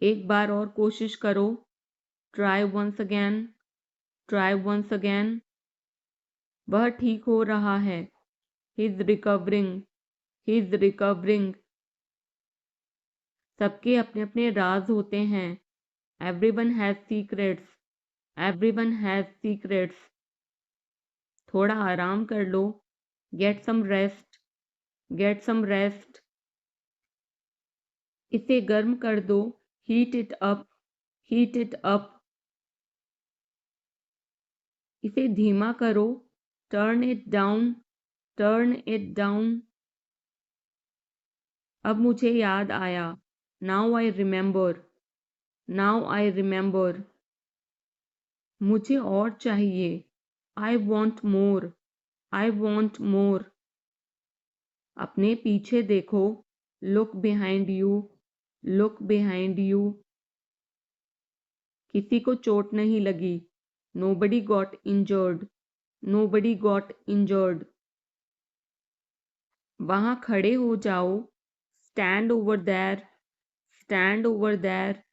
एक बार और कोशिश करो। Try once again, try once again. वह ठीक हो रहा है। He is recovering, he is recovering. सबके अपने अपने राज होते हैं। Everyone has secrets, everyone has secrets. थोड़ा आराम कर लो। Get some rest, get some rest. इसे गर्म कर दो। Heat it up, heat it up. इसे धीमा करो। Turn it down, turn it down. अब मुझे याद आया। Now I remember, now I remember. मुझे और चाहिए। I want more, I want more. अपने पीछे देखो। Look behind you, look behind you. किसी को चोट नहीं लगी। Nobody got injured, nobody got injured. वहां खड़े हो जाओ। Stand over there, stand over there.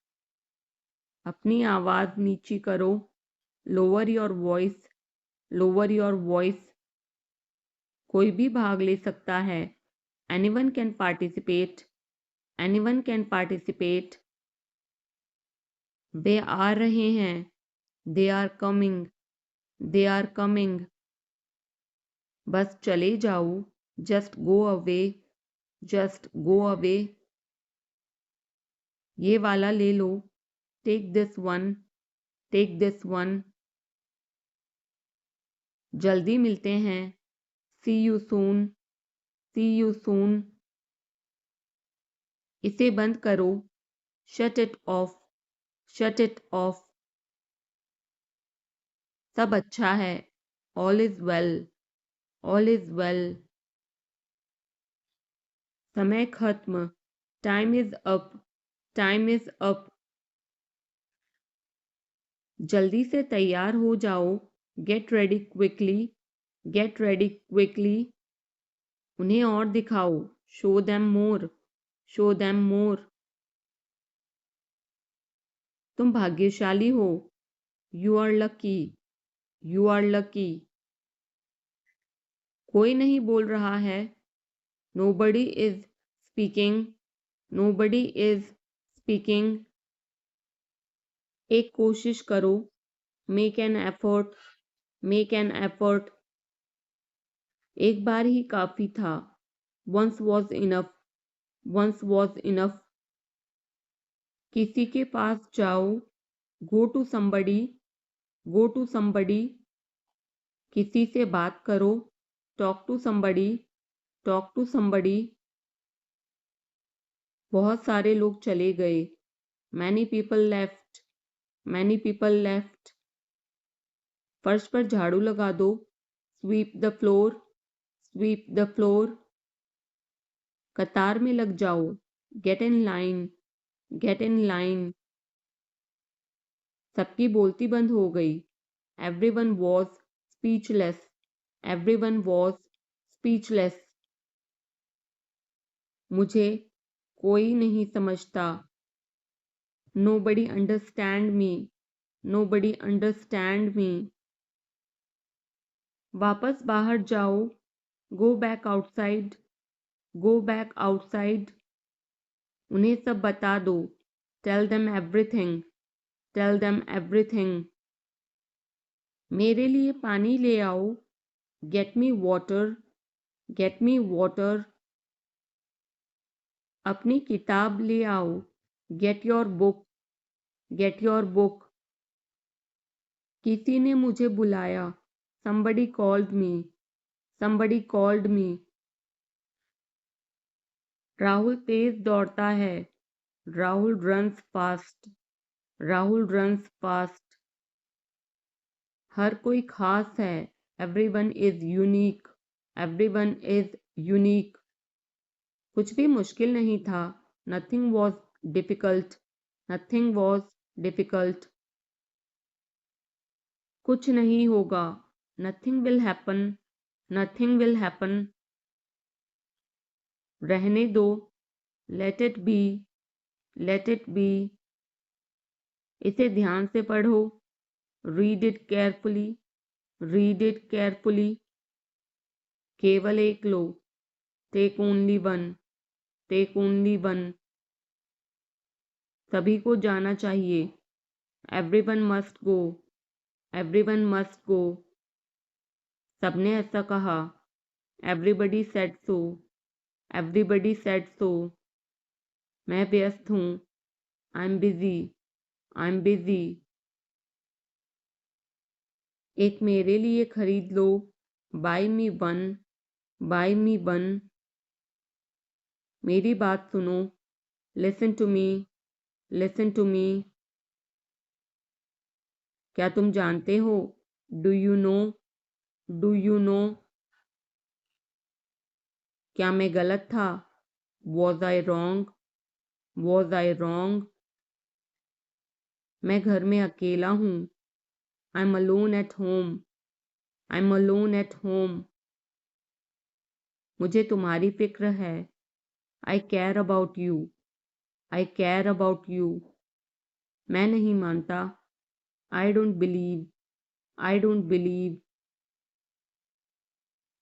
अपनी आवाज नीची करो। Lower your voice, lower your voice. कोई भी भाग ले सकता है। Anyone can participate, anyone can participate. वे आ रहे हैं। They are coming, they are coming. बस चले जाओ। Just go away, just go away. ये वाला ले लो। Take this one, take this one. जल्दी मिलते हैं। See you soon, see you soon. इसे बंद करो। Shut it off, shut it off. सब अच्छा है। All is well, all is well. समय खत्म। Time is up, time is up. जल्दी से तैयार हो जाओ। Get ready quickly, get ready quickly. उन्हें और दिखाओ। Show them more, show them more. तुम भाग्यशाली हो। You are lucky, you are lucky. कोई नहीं बोल रहा है। Nobody is speaking, nobody is speaking. एक कोशिश करो। Make an effort, make an effort. एक बार ही काफी था। Once was enough, once was enough. किसी के पास जाओ। Go to somebody, go to somebody. किसी से बात करो। Talk to somebody, talk to somebody. बहुत सारे लोग चले गए। Many people left, many people left. फर्श पर झाड़ू लगा दो। Sweep the floor, sweep the floor. कतार में लग जाओ। Get in line, get in line. सबकी बोलती बंद हो गई। Everyone was speechless, everyone was speechless. मुझे कोई नहीं समझता। Nobody understand me, nobody understand me. वापस बाहर जाओ। Go back outside, go back outside. उन्हें सब बता दो। Tell them everything, tell them everything. मेरे लिए पानी ले आओ। Get me water, get me water. अपनी किताब ले आओ। Get your book, get your book. किसी ने मुझे बुलाया। somebody called me, somebody called me। Rahul तेज दौड़ता है। Rahul runs fast, Rahul runs fast. हर कोई खास है। Everyone is unique, everyone is unique. कुछ भी मुश्किल नहीं था। Nothing was difficult, nothing was difficult. कुछ नहीं होगा। Nothing will happen, nothing will happen. रहने दो। Let it be, let it be. इसे ध्यान से पढ़ो। Read it carefully, read it carefully. केवल एक लो। Take only one, take only one. सभी को जाना चाहिए। Everyone must go, everyone must go. सबने ऐसा कहा। Everybody said so, everybody said so. मैं व्यस्त हूँ। I am busy, I am busy. एक मेरे लिए खरीद लो। Buy me one, buy me one. मेरी बात सुनो। Listen to me, listen to me. क्या तुम जानते हो? Do you know, do you know. क्या मैं गलत था? Was I wrong, was I wrong. मैं घर में अकेला हूँ। I am alone at home, I am alone at home. मुझे तुम्हारी फिक्र है। I care about you, I care about you. मैं नहीं मानता। I don't believe, I don't believe.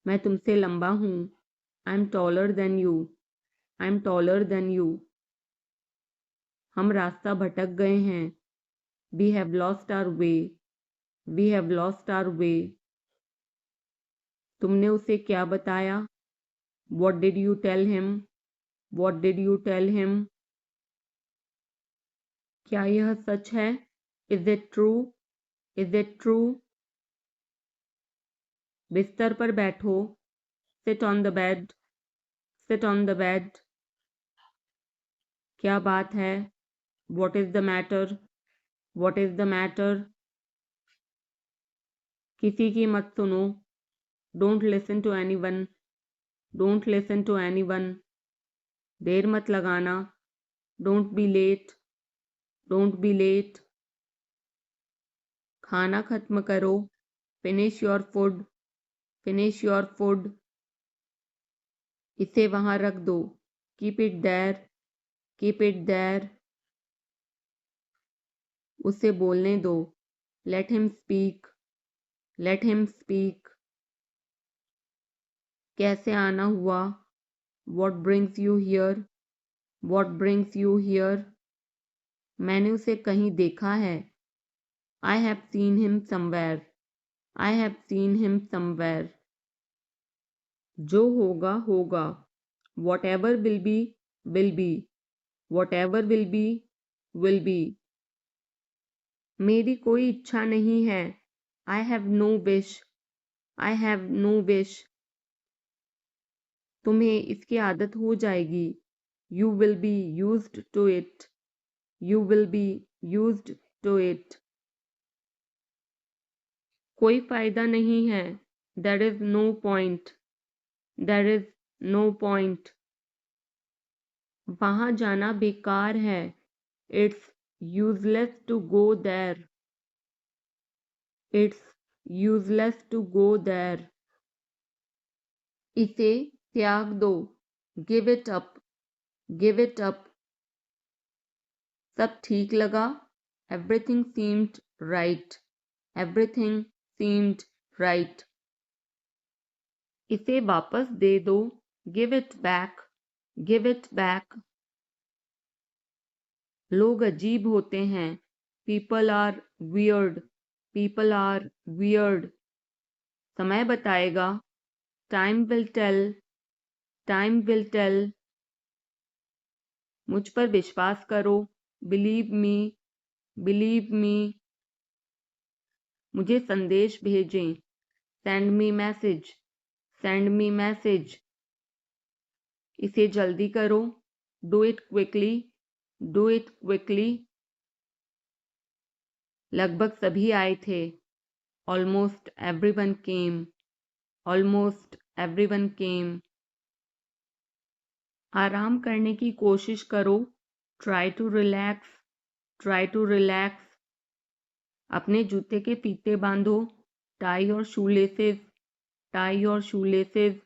मैं तुमसे लंबा हूँ। I am taller than you, I am taller than you. हम रास्ता भटक गए हैं। We have lost our way, we have lost our way. तुमने उसे क्या बताया? What did you tell him, what did you tell him. क्या यह सच है? Is it true, is it true. बिस्तर पर बैठो। Sit on the bed, sit on the bed. क्या बात है? What is the matter, what is the matter. किसी की मत सुनो। Don't listen to anyone, don't listen to anyone. देर मत लगाना। Don't be late, don't be late. खाना खत्म करो। Finish your food, finish your food. इसे वहां रख दो। Keep it there, keep it there. उसे बोलने दो। Let him speak, let him speak. कैसे आना हुआ? What brings you here, what brings you here. मैंने उसे कहीं देखा है। I have seen him somewhere, I have seen him somewhere. जो होगा होगा। Whatever will be, will be. Whatever will be, will be. मेरी कोई इच्छा नहीं है। I have no wish, I have no wish. तुम्हें इसकी आदत हो जाएगी। You will be used to it, you will be used to it. कोई फायदा नहीं है। There is no point, there is no point. वहां जाना बेकार है। It's useless to go there, it's useless to go there. इसे त्याग दो। Give it up, give it up. सब ठीक लगा। Everything seemed right, everything seemed right. इसे वापस दे दो। Give it back, give it back. लोग अजीब होते हैं। People are weird, people are weird. समय बताएगा। Time will tell, time will tell. मुझ पर विश्वास करो। Believe me, believe me. मुझे संदेश भेजें। Send me message, send me message. इसे जल्दी करो। Do it quickly, do it quickly. लगभग सभी आए थे। Almost everyone came, almost everyone came. आराम करने की कोशिश करो। Try to relax, try to relax. अपने जूते के फीते बांधो। टाई और शूलेसेस, टाई और शूलेसेस।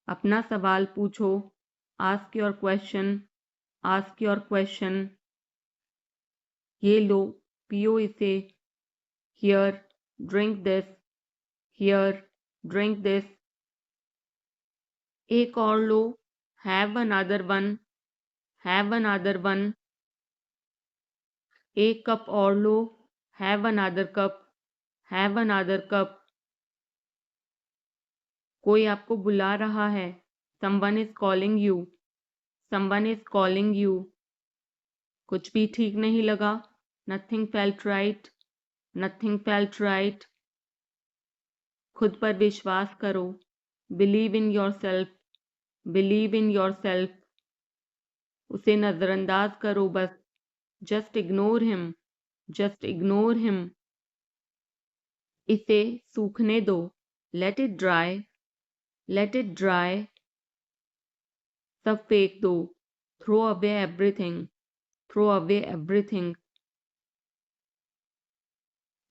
अपना सवाल पूछो। Ask your question, ask your question. ये लो, पियो इसे। Here, drink this. Here, drink this. एक और लो, have another one. Have another one. एक कप और लो, have another cup. Have another cup. कोई आपको बुला रहा है। Someone is calling you. Someone is calling you. कुछ भी ठीक नहीं लगा। Nothing felt right. Nothing felt right. खुद पर विश्वास करो। Believe in your self. Believe in yourself. उसे नजरअंदाज करो बस। Just ignore him. Just ignore him. इसे सूखने दो। Let it dry. Let it dry. सब फेंक दो। Throw away everything. Throw away everything.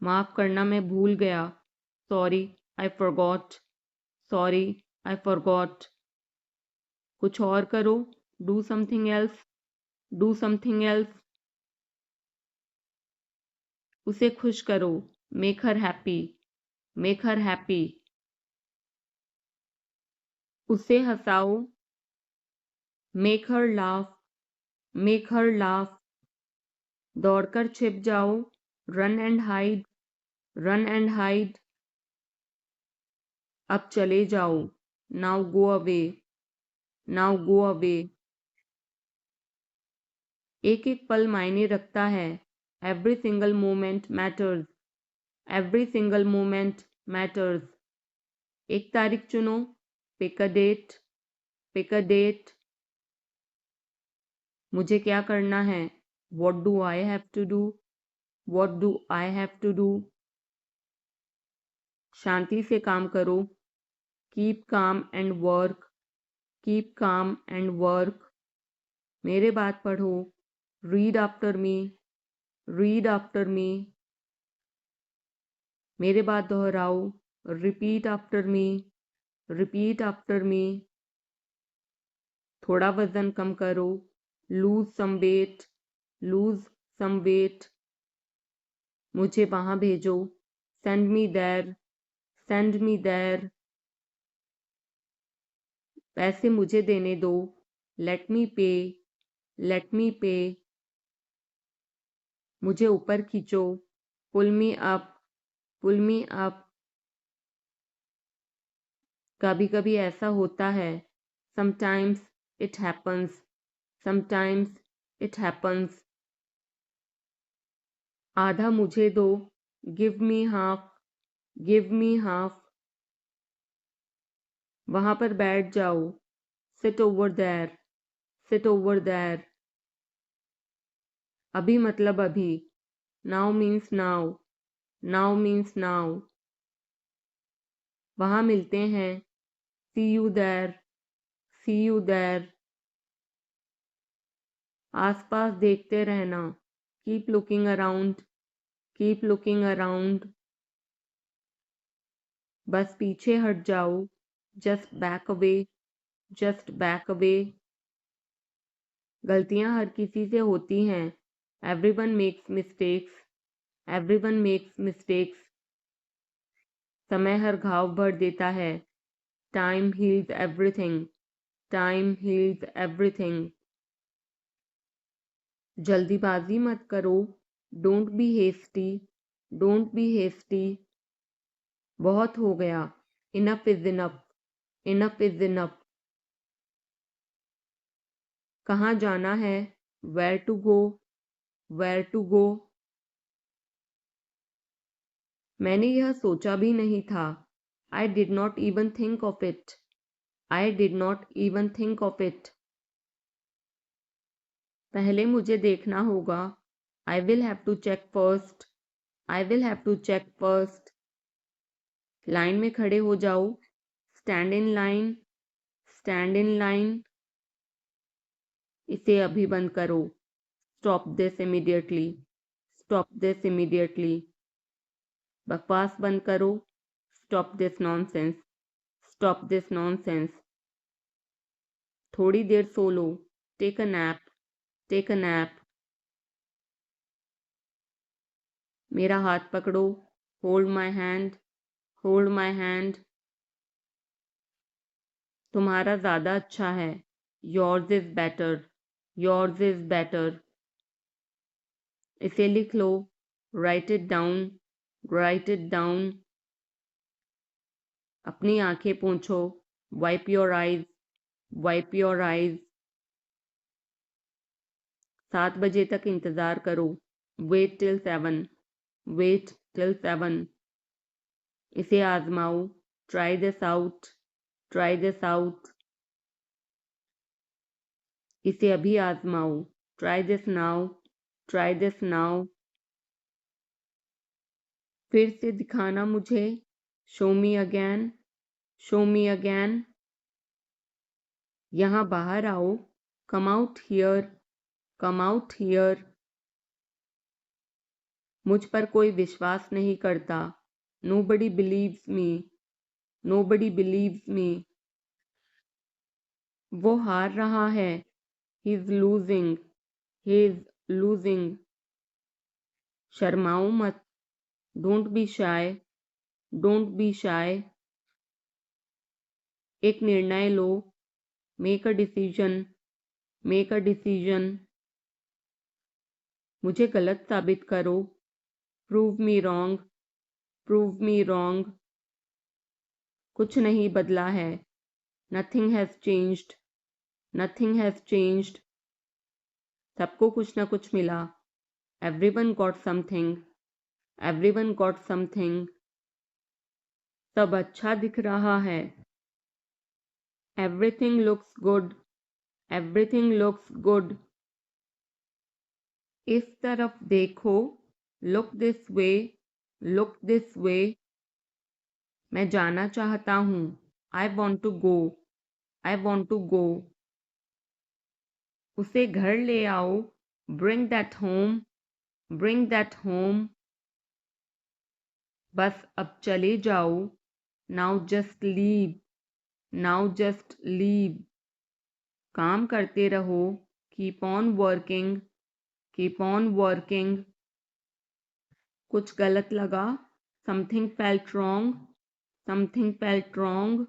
माफ करना, मैं भूल गया। Sorry, I forgot. Sorry, I forgot. कुछ और करो। Do something else. Do something else. उसे खुश करो। Make her happy. Make her happy. उसे हंसाओ। Make her laugh. Make her laugh. दौड़कर छिप जाओ। Run and hide. Run and hide. अब चले जाओ। Now go away. Now go away. एक एक पल मायने रखता है। Every single moment matters. Every single moment matters. एक तारीख चुनो। Pick a date. Pick a date. मुझे क्या करना है। What do I have to do. What do I have to do. शांति से काम करो। Keep calm and work. Keep calm and work. मेरे बात पढ़ो। Read after me. Read after me. मेरे बात दोहराओ। Repeat after me. Repeat after me. थोड़ा वजन कम करो। Lose some weight. Lose some weight. मुझे वहां भेजो। Send me there. Send me there. पैसे मुझे देने दो। लेट मी पे। लेट मी पे। मुझे ऊपर खींचो। Pull me up. Pull me up. कभी कभी ऐसा होता है। Sometimes it happens. Sometimes it happens. आधा मुझे दो। Give me half. Give me half. वहां पर बैठ जाओ। Sit over there. Sit over there. अभी मतलब अभी। Now means now. Now means now. वहां मिलते हैं। See you there. See you there. आसपास देखते रहना। Keep looking around. Keep looking around. बस पीछे हट जाओ। Just back away. Just back away. गलतियां हर किसी से होती हैं। Everyone makes mistakes. Everyone makes mistakes. समय हर घाव भर देता है। Time heals everything. Time heals everything. जल्दीबाजी मत करो। Don't be hasty. Don't be hasty. बहुत हो गया। Enough is enough. Enough is enough. कहाँ जाना है। Where to go. Where to go. मैंने यह सोचा भी नहीं था। I did not even think of it. I did not even think of it. पहले मुझे देखना होगा। I will have to check first. I will have to check first. Line में खड़े हो जाओ। Stand in line. Stand in line. इसे अभी बंद करो। Stop this immediately. Stop this immediately. बकवास बंद करो। Stop this nonsense. Stop this nonsense. थोड़ी देर सो लो। Take a nap. Take a nap. मेरा हाथ पकड़ो, hold my hand, hold my hand. तुम्हारा ज़्यादा अच्छा है, yours is better, yours is better. इसे लिख लो, write it down, write it down. अपनी आंखें पोंछो, wipe your eyes, wipe your eyes. 7 बजे तक इंतज़ार करो, वेट टिल 7, वेट टिल 7। इसे आजमाओ, try this out, try this out. इसे अभी आजमाओ, try this now, try this now. फिर से दिखाना मुझे, show me again, show me again. यहाँ बाहर आओ, come out here, come out here. मुझ पर कोई विश्वास नहीं करता, nobody believes me, nobody believes me. वो हार रहा है, he is losing, he is losing. शर्माओ मत, don't be shy, don't be shy. एक निर्णय लो, make a decision, make a decision. मुझे गलत साबित करो, prove me wrong, prove me wrong. कुछ नहीं बदला है, nothing has changed, nothing has changed. सबको कुछ न कुछ मिला, everyone got something, everyone got something. सब अच्छा दिख रहा है, everything looks good, everything looks good. इस तरफ देखो, look this way, look this way. मैं जाना चाहता हूँ, I want to go, I want to गो। उसे घर ले आओ, bring that home, bring that home. बस अब चले जाओ, now just leave, now just leave. काम करते रहो, keep on working, keep on working. कुछ गलत लगा, something felt wrong, something felt wrong.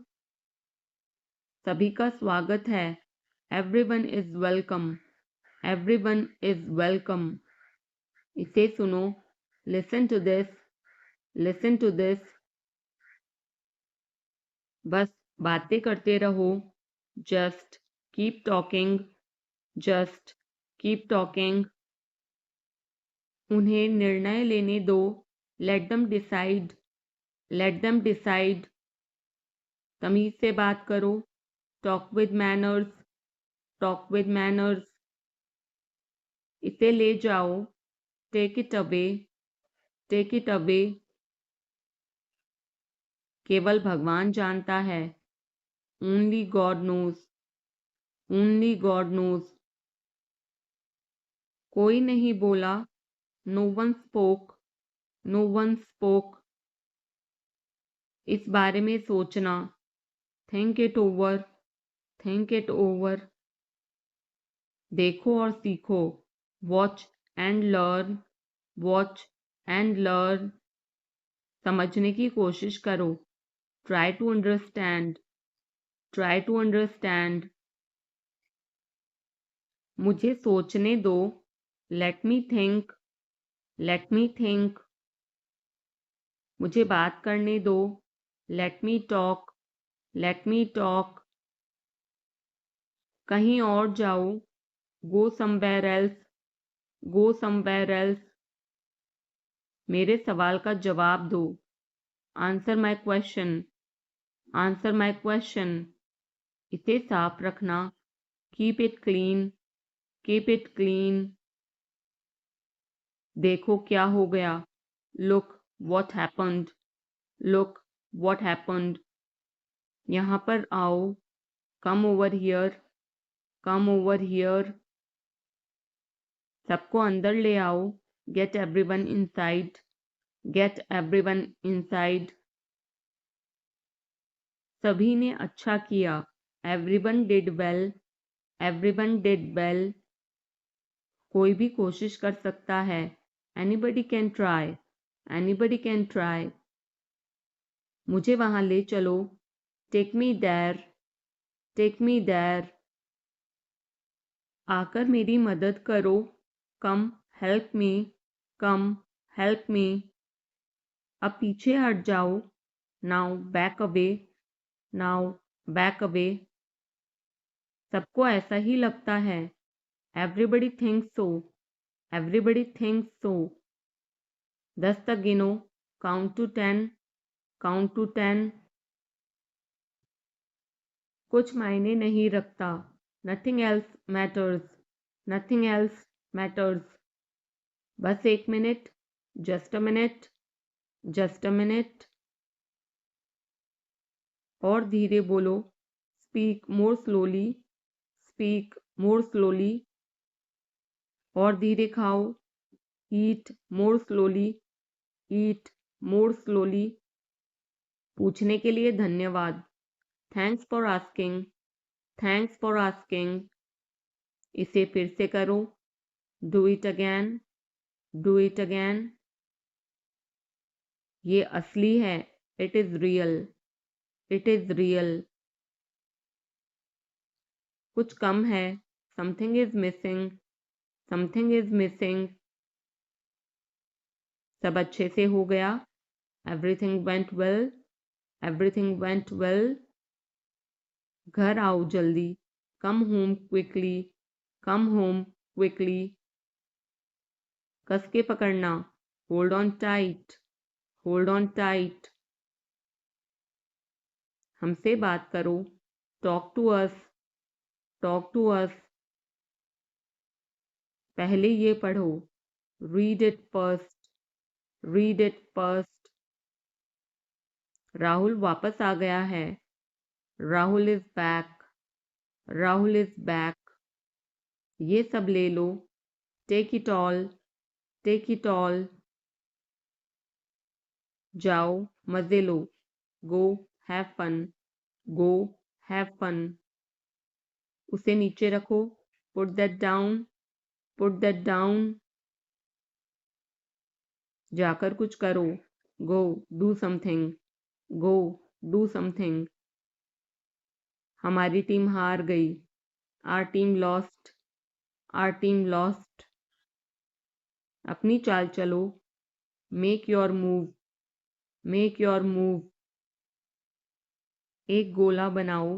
सभी का स्वागत है, everyone is welcome, everyone is welcome. इसे सुनो, listen to this, listen to this. बस बातें करते रहो, just keep talking, just keep talking. उन्हें निर्णय लेने दो, let them decide, let them decide. तमीज से बात करो, talk with manners, talk with manners. इसे ले जाओ, take it away, take it away. केवल भगवान जानता है, only God knows, only God knows. कोई नहीं बोला, no one spoke, no one spoke. इस बारे में सोचना, think it over, think it over. देखो और सीखो, watch and learn, watch and learn. समझने की कोशिश करो, try to understand, try to understand. मुझे सोचने दो, let me think, let me think. मुझे बात करने दो, let me talk, let me talk. कहीं और जाओ, go somewhere else, go somewhere else. मेरे सवाल का जवाब दो, answer my question, answer my question. इसे साफ रखना, keep it clean, keep it clean. देखो क्या हो गया, look what happened, look what happened. यहाँ पर आओ, come over here, come over here. सबको अंदर ले आओ, get everyone inside, get everyone inside. सभी ने अच्छा किया, everyone did well, everyone did well. कोई भी कोशिश कर सकता है, anybody can try, Anybody can try. मुझे वहां ले चलो. Take me there. Take me there. आकर मेरी मदद करो. Come help me. Come help me. अब पीछे हट जाओ. Now back away. Now back away. सबको ऐसा ही लगता है. Everybody thinks so. Everybody thinks so. 10 तक गिनो. Count to 10. Count to 10. कुछ मायने नहीं रखता. Nothing else matters. Nothing else matters. बस 1 minute. Just a minute. Just a minute. और धीरे बोलो. Speak more slowly. Speak more slowly. और धीरे खाओ. Eat more slowly. Eat more slowly. पूछने के लिए धन्यवाद. Thanks for asking. Thanks for asking. इसे फिर से करो. Do it again. Do it again. ये असली है. It is real. It is real. कुछ कम है. Something is missing. Something is missing. सब अच्छे से हो गया. Everything went well. Everything went well. घर आओ जल्दी. Come home quickly. Come home quickly. कस के पकड़ना. Hold on tight. Hold on tight. हमसे बात करो. Talk to us. Talk to us. पहले ये पढ़ो. Read it first. Read it first. Rahul वापस आ गया है. Rahul is back. Rahul is back. ये सब ले लो. Take it all. Take it all. जाओ मजे लो. Go have fun. Go have fun. उसे नीचे रखो. Put that down. Put that down. जाकर कुछ करो. Go do something. Go do something. हमारी टीम हार गई. Our team lost. Our team lost. अपनी चाल चलो. Make your move. Make your move. एक गोला बनाओ.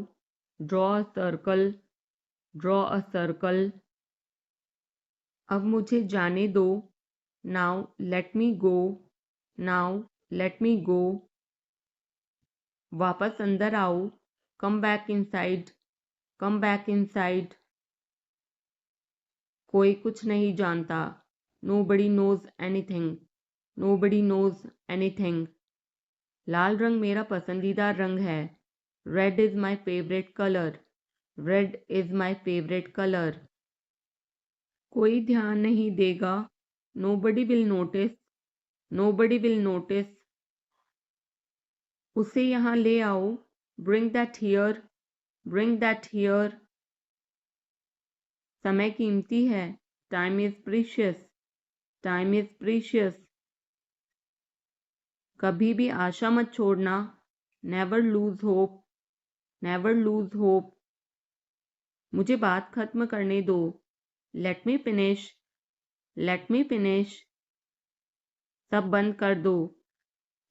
Draw a circle. Draw a circle. अब मुझे जाने दो. Now let me go. Now let me go. वापस अंदर आओ. Come back inside. Come back inside. कोई कुछ नहीं जानता. Nobody knows anything. Nobody knows anything. लाल रंग मेरा पसंदीदा रंग है. Red is my favorite color. Red is my favorite color. कोई ध्यान नहीं देगा. Nobody will notice. Nobody will notice. उसे यहाँ ले आओ. Bring that here. Bring that here. समय कीमती है. Time is precious. Time is precious. कभी भी आशा मत छोड़ना. Never lose hope. Never lose hope. मुझे बात खत्म करने दो. Let me finish. Let me finish. सब बंद कर दो.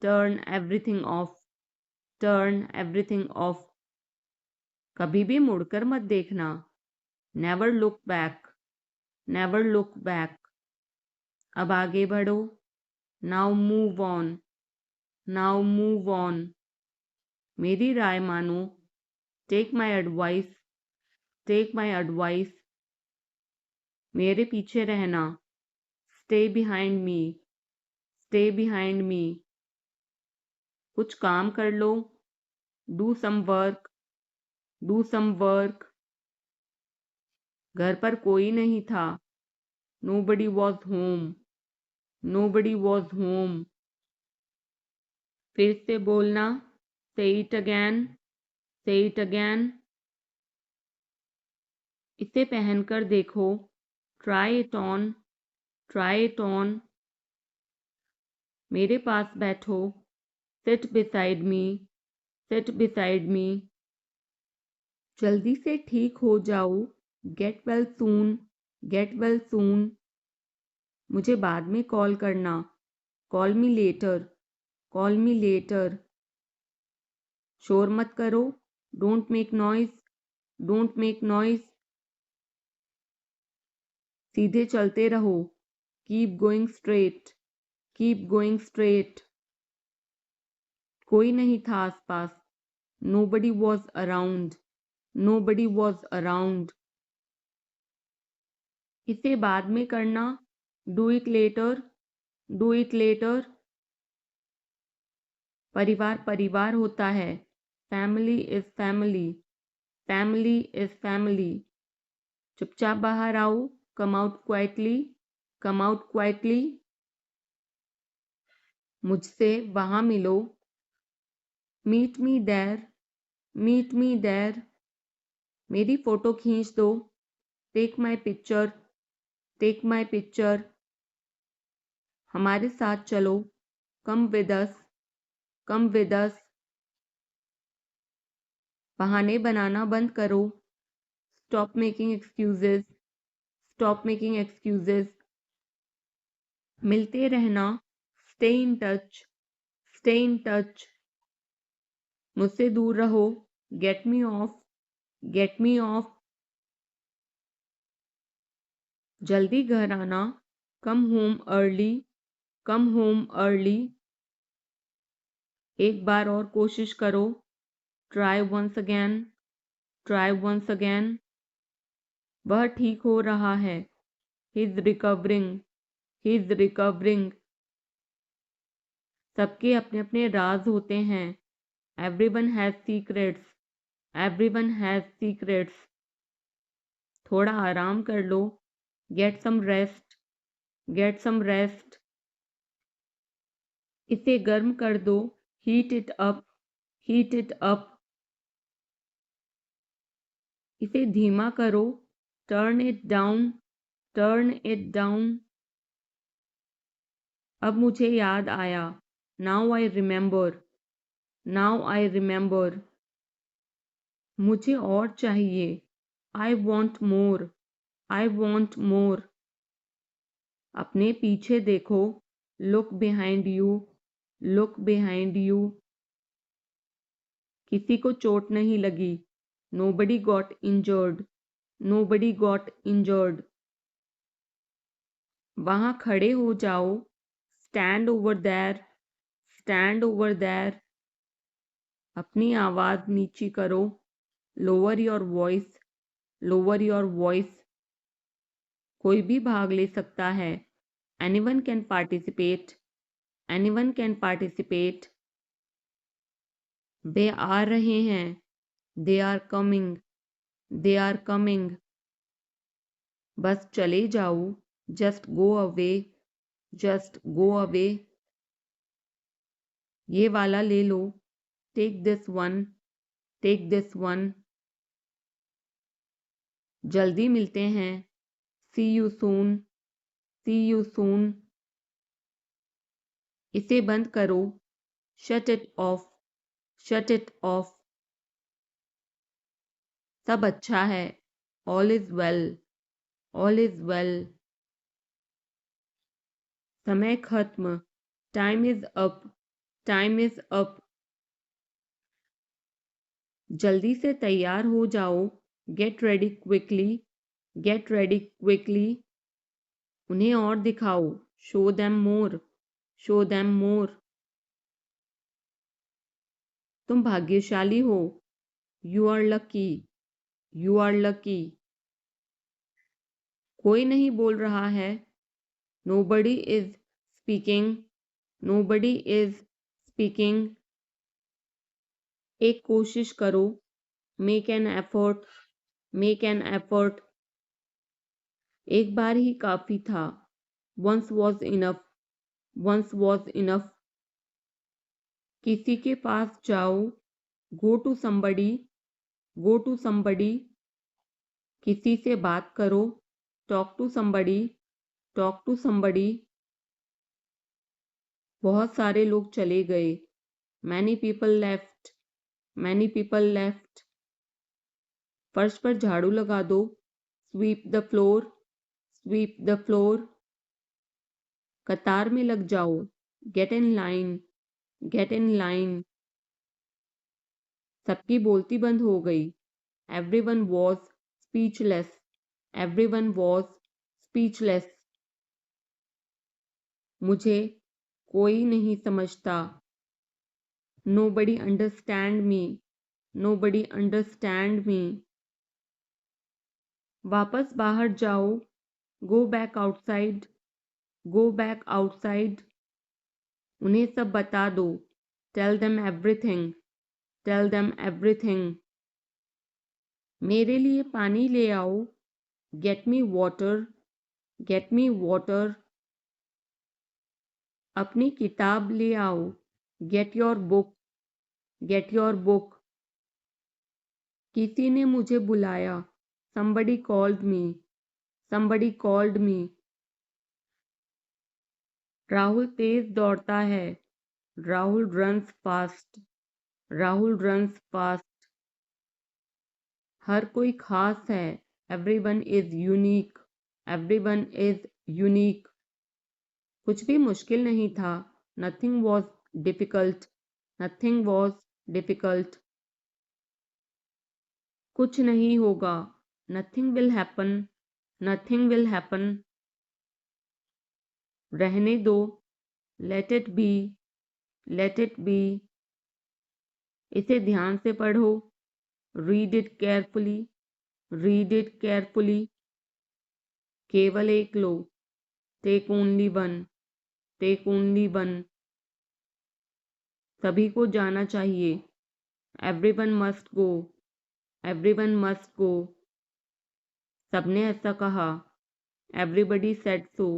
Turn everything off. Turn everything off. कभी भी मुड़कर मत देखना. Never look back. Never look back. अब आगे बढ़ो. Now move on. Now move on. मेरी राय मानो. Take my advice. Take my advice. मेरे पीछे रहना. Stay behind me. Stay behind me. कुछ काम कर लो. Do some work. Do some work. घर पर कोई नहीं था. Nobody was home. Nobody was home. फिर से बोलना. Say it again. Say it again. इसे पहनकर देखो. Try it on. Try it on. मेरे पास बैठो, seat beside me, seat beside me. जल्दी से ठीक हो जाओ, get well soon, get well soon. मुझे बाद में कॉल करना, call me later, call me later. शोर मत करो, don't make noise, don't make noise. सीधे चलते रहो, keep going straight, keep going straight. कोई नहीं था आसपास, nobody was around, nobody was around. इसे बाद में करना, do it later, do it later. परिवार परिवार होता है, family is family, family is family. चुपचाप बाहर आओ, come out quietly, come out quietly. मुझसे वहां मिलो, meet me there, meet me there. मेरी फोटो खींच दो, take my picture, take my picture. हमारे साथ चलो, come with us, come with us. बहाने बनाना बंद करो, stop making excuses, stop making excuses. मिलते रहना, stay in touch, stay in touch. मुझसे दूर रहो, get me off, get me off. जल्दी घर आना, come home early, come home early. एक बार और कोशिश करो, try once again, try once again. वह ठीक हो रहा है, he is recovering, he is recovering. सबके अपने अपने राज होते हैं, everyone has secrets, everyone has secrets. थोड़ा आराम कर लो, get some rest, get some rest. इसे गर्म कर दो, heat it up, heat it up. इसे धीमा करो, turn it down, turn it down. अब मुझे याद आया, now I remember, now I remember. मुझे और चाहिए, I want more, I want more. अपने पीछे देखो, look behind you, look behind you. किसी को चोट नहीं लगी, nobody got injured, nobody got injured. वहां खड़े हो जाओ, stand over there, stand over there. अपनी आवाज नीची करो, lower your voice, lower your voice. कोई भी भाग ले सकता है, anyone can participate, anyone can participate. वे आ रहे हैं, they are coming, they are coming. बस चले जाओ, just go away, just go away. ये वाला ले लो, take this one, take this one. जल्दी मिलते हैं, see you soon, see you soon. इसे बंद करो, shut it off, shut it off. सब अच्छा है, all is well, all is well. समय खत्म, time is up, time is up. जल्दी से तैयार हो जाओ, get ready quickly, get ready quickly. उन्हें और दिखाओ, show them more, show them more. तुम भाग्यशाली हो, you are lucky, you are lucky. कोई नहीं बोल रहा है, nobody is speaking, nobody is speaking. एक कोशिश करो, make an effort, make an effort. एक बार ही काफी था, once was enough, once was enough. किसी के पास जाओ, go to somebody, go to somebody. किसी से बात करो, talk to somebody, talk to somebody. बहुत सारे लोग चले गए। Many people left. Many people left. फर्श पर झाड़ू लगा दो। Sweep the floor. Sweep the floor. कतार में लग जाओ। Get in line. Get in line. सबकी बोलती बंद हो गई। Everyone was speechless. Everyone was speechless. मुझे कोई नहीं समझता। Nobody understand me. Nobody understand me. वापस बाहर जाओ। Go back outside. Go back outside. उन्हें सब बता दो। Tell them everything. Tell them everything. मेरे लिए पानी ले आओ। Get me water. Get me water. अपनी किताब ले आओ। Get your book. Get your book. किसी ने मुझे बुलाया। Somebody called me. Somebody called me. Rahul तेज दौड़ता है। Rahul runs fast. Rahul runs fast. हर कोई खास है। Everyone is unique. Everyone is unique. कुछ भी मुश्किल नहीं था। Nothing was difficult. Nothing was difficult. कुछ नहीं होगा। Nothing will happen. Nothing will happen. रहने दो। Let it be. Let it be. इसे ध्यान से पढ़ो। Read it carefully. Read it carefully. केवल एक लो। Take only one. Take only one. सभी को जाना चाहिए। Everyone must go. Everyone must go. सबने ऐसा कहा। Everybody said so.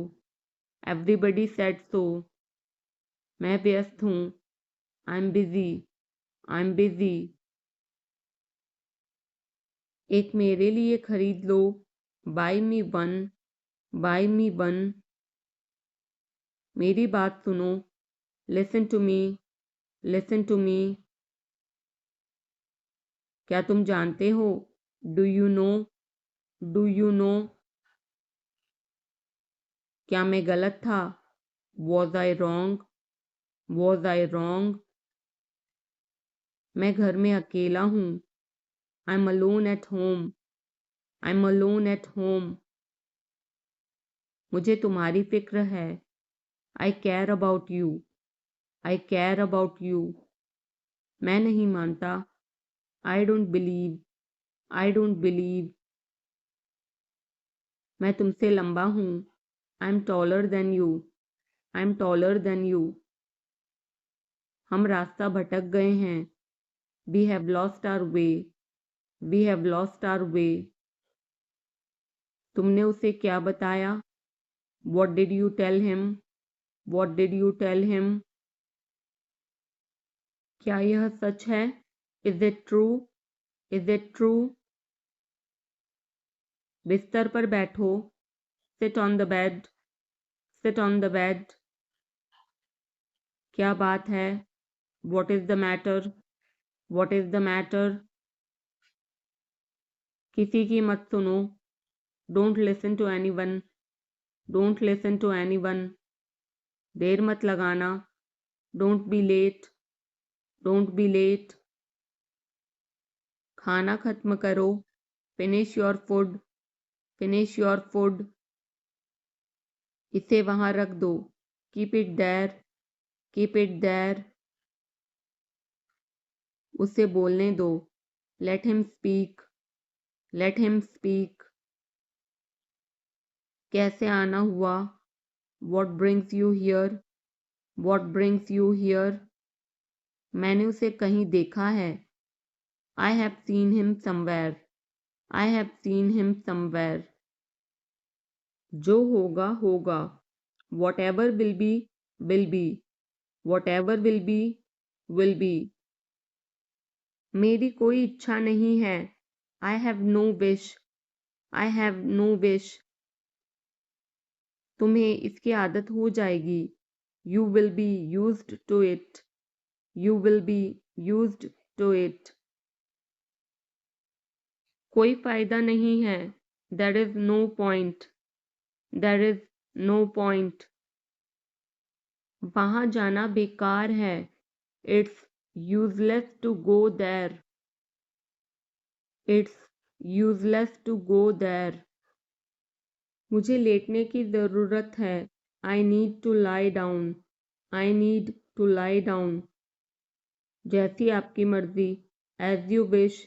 Everybody said so. मैं व्यस्त हूँ। I'm busy. I'm busy. एक मेरे लिए खरीद लो। Buy me one. Buy me one. मेरी बात सुनो। Listen to me. Listen to me. क्या तुम जानते हो? Do you know? Do you know? क्या मैं गलत था? Was I wrong? Was I wrong? मैं घर में अकेला हूँ। I'm alone at home. I'm alone at home. मुझे तुम्हारी फिक्र है। I care about you. I care about you. मैं नहीं मानता। I don't believe. I don't believe. मैं तुमसे लंबा हूँ। I'm taller than you. I'm taller than you. हम रास्ता भटक गए हैं। We have lost our way. We have lost our way. तुमने उसे क्या बताया? What did you tell him? What did you tell him? क्या यह सच है? Is it true? Is it true? बिस्तर पर बैठो। Sit on the bed. Sit on the bed. क्या बात है? What is the matter? What is the matter? किसी की मत सुनो। Don't listen to anyone. Don't listen to anyone. देर मत लगाना। Don't be late. Don't be late. खाना खत्म करो। Finish your food. Finish your food. इसे वहां रख दो। Keep it there. Keep it there. उसे बोलने दो। Let him speak. Let him speak. कैसे आना हुआ? What brings you here? What brings you here? मैंने उसे कहीं देखा है। I have seen him somewhere. I have seen him somewhere. जो होगा होगा। Whatever will be will be. Whatever will be will be. मेरी कोई इच्छा नहीं है। I have no wish. I have no wish. तुम्हें इसकी आदत हो जाएगी। You will be used to it. You will be used to it. कोई फायदा नहीं है. There is no point. There is no point. वहाँ जाना बेकार है. It's useless to go there. It's useless to go there. मुझे लेटने की ज़रूरत है. I need to lie down. I need to lie down. जैसी आपकी मर्जी. As you wish.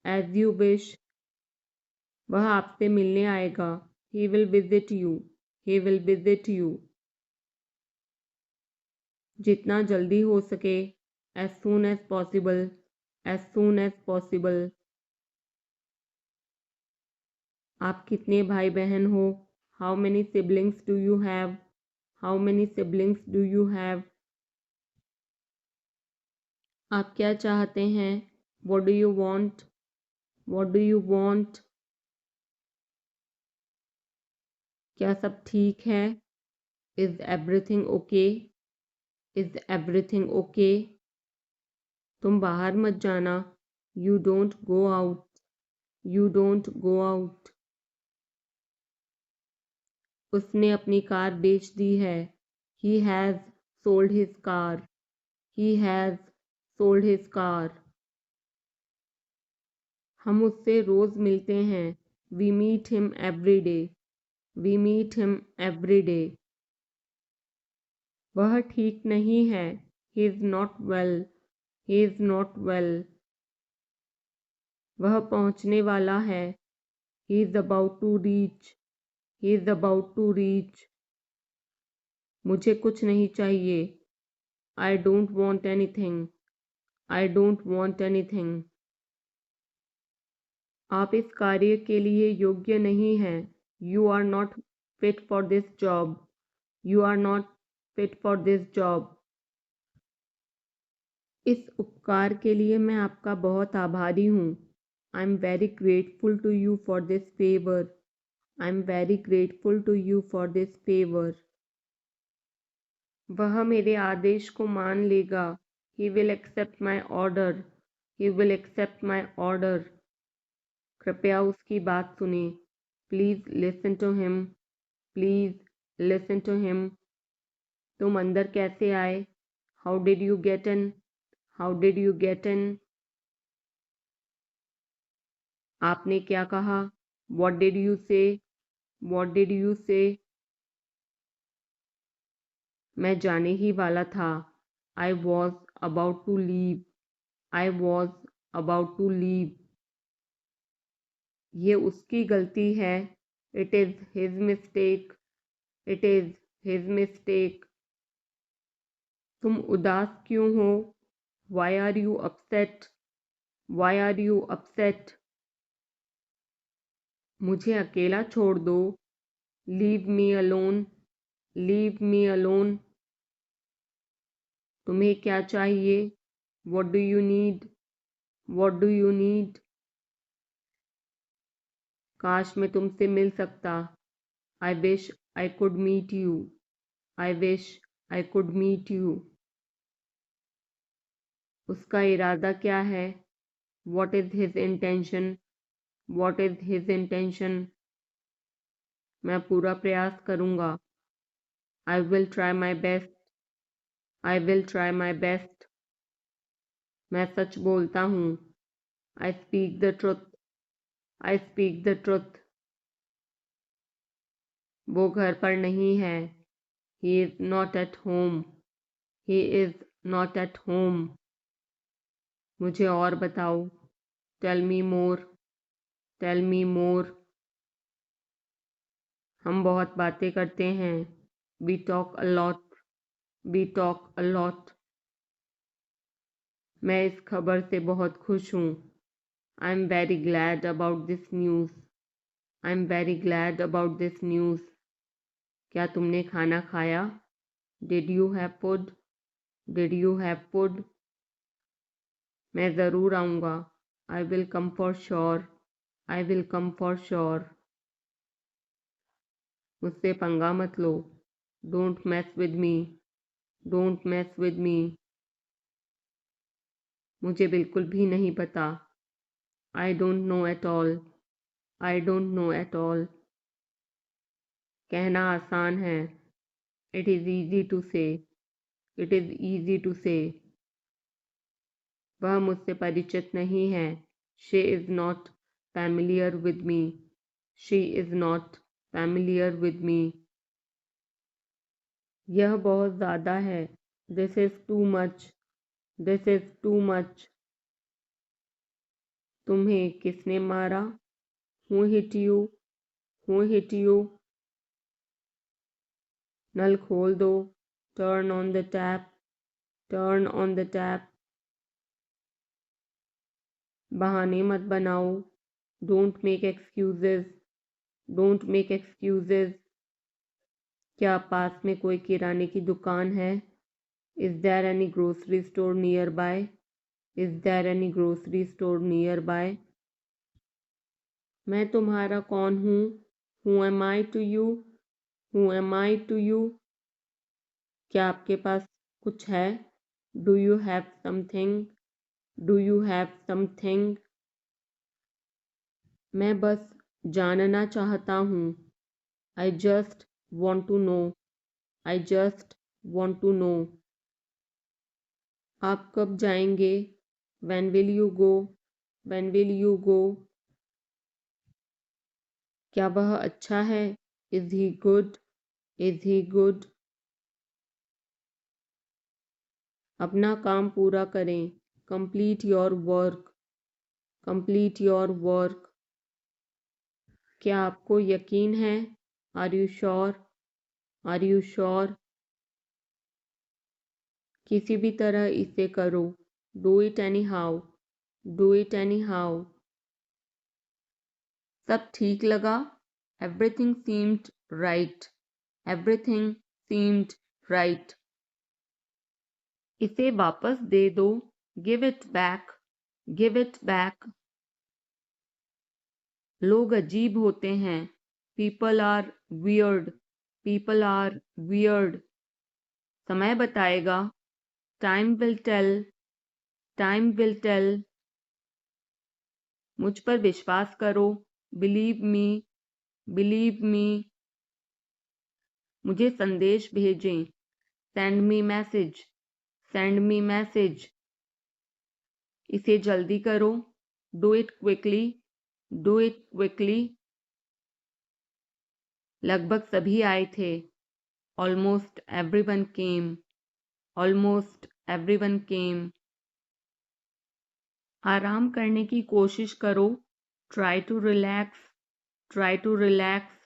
As you wish. वह आपसे मिलने आएगा. He will visit you. He will visit you. जितना जल्दी हो सके. As soon as possible. As soon as possible. आप कितने भाई बहन हो? How many siblings do you have? How many siblings do you have? आप क्या चाहते हैं? What do you want? What do you want? क्या सब ठीक है? Is everything okay? Is everything okay? तुम बाहर मत जाना. You don't go out. You don't go out. उसने अपनी कार बेच दी है. He has sold his car. He has sold his car. हम उससे रोज मिलते हैं. We meet him every day. We meet him every day. वह ठीक नहीं है. He is not well. He is not well. वह पहुंचने वाला है. He is about to reach. He is about to reach. मुझे कुछ नहीं चाहिए. I don't want anything. I don't want anything. आप इस कार्य के लिए योग्य नहीं हैं. You are not fit for this job. You are not fit for this job. इस उपकार के लिए मैं आपका बहुत आभारी हूँ. I'm very grateful to you for this favor. I'm very grateful to you for this favor. वह मेरे आदेश को मान लेगा. He will accept my order. He will accept my order. कृपया उसकी बात सुने. Please listen to him. Please listen to him. तुम अंदर कैसे आए? How did you get in? How did you get in? आपने क्या कहा? What did you say? What did you say? मैं जाने ही वाला था. I was about to leave. I was about to leave. ये उसकी गलती है. It is his mistake. It is his mistake. तुम उदास क्यों हो? Why are you upset? Why are you upset? मुझे अकेला छोड़ दो. Leave me alone. Leave me alone. तुम्हें क्या चाहिए? What do you need? What do you need? काश मैं तुमसे मिल सकता. I wish I could meet you. I wish I could meet you. उसका इरादा क्या है? What is his intention? What is his intention? मैं पूरा प्रयास करूँगा. I will try my best. I will try my best. मैं सच बोलता हूँ. I speak the truth. I speak the truth. वो घर पर नहीं है. He is not at home. He is not at home. मुझे और बताओ. Tell me more. Tell me more. हम बहुत बातें करते हैं. We talk a lot. We talk a lot. मैं इस खबर से बहुत खुश हूँ. I'm very glad about this news. I'm very glad about this news. क्या तुमने खाना खाया? Did you have food? Did you have food? मैं ज़रूर आऊँगा. I will come for sure. I will come for sure. मुझसे पंगा मत लो. Don't mess with me. Don't mess with me. मुझे बिल्कुल भी नहीं पता। I don't know at all. I don't know at all. कहना आसान है। It is easy to say. It is easy to say. वह मुझसे परिचित नहीं है। She is not familiar with me. She is not familiar with me. यह बहुत ज़्यादा है। This is too much. This is too much. तुम्हें किसने मारा? Who hit you? Who hit you? नल खोल दो। Turn on the tap. Turn on the tap. बहाने मत बनाओ। Don't make excuses. Don't make excuses. क्या पास में कोई किराने की दुकान है? Is there any grocery store nearby? Is there any grocery store nearby? मैं तुम्हारा कौन हूँ? Who am I to you? Who am I to you? क्या आपके पास कुछ है? Do you have something? Do you have something? मैं बस जानना चाहता हूँ। I just want to know. I just want to know. आप कब जाएंगे? When will you go? When will you go? क्या वह अच्छा है? Is he good? Is he good? अपना काम पूरा करें। Complete your work. Complete your work. क्या आपको यकीन है? Are you sure? Are you sure? किसी भी तरह इसे करो। Do it anyhow. Do it anyhow. सब ठीक लगा? Everything seemed right. Everything seemed right. इसे वापस दे दो। Give it back. Give it back. लोग अजीब होते हैं। People are weird. People are weird. समय बताएगा। Time will tell. Time will tell. मुझ पर विश्वास करो। Believe me. Believe me. मुझे संदेश भेजें। Send me message. Send me message. इसे जल्दी करो। Do it quickly. Do it quickly. लगभग सभी आए थे। Almost everyone came. Almost everyone came. आराम करने की कोशिश करो। Try to relax. Try to relax.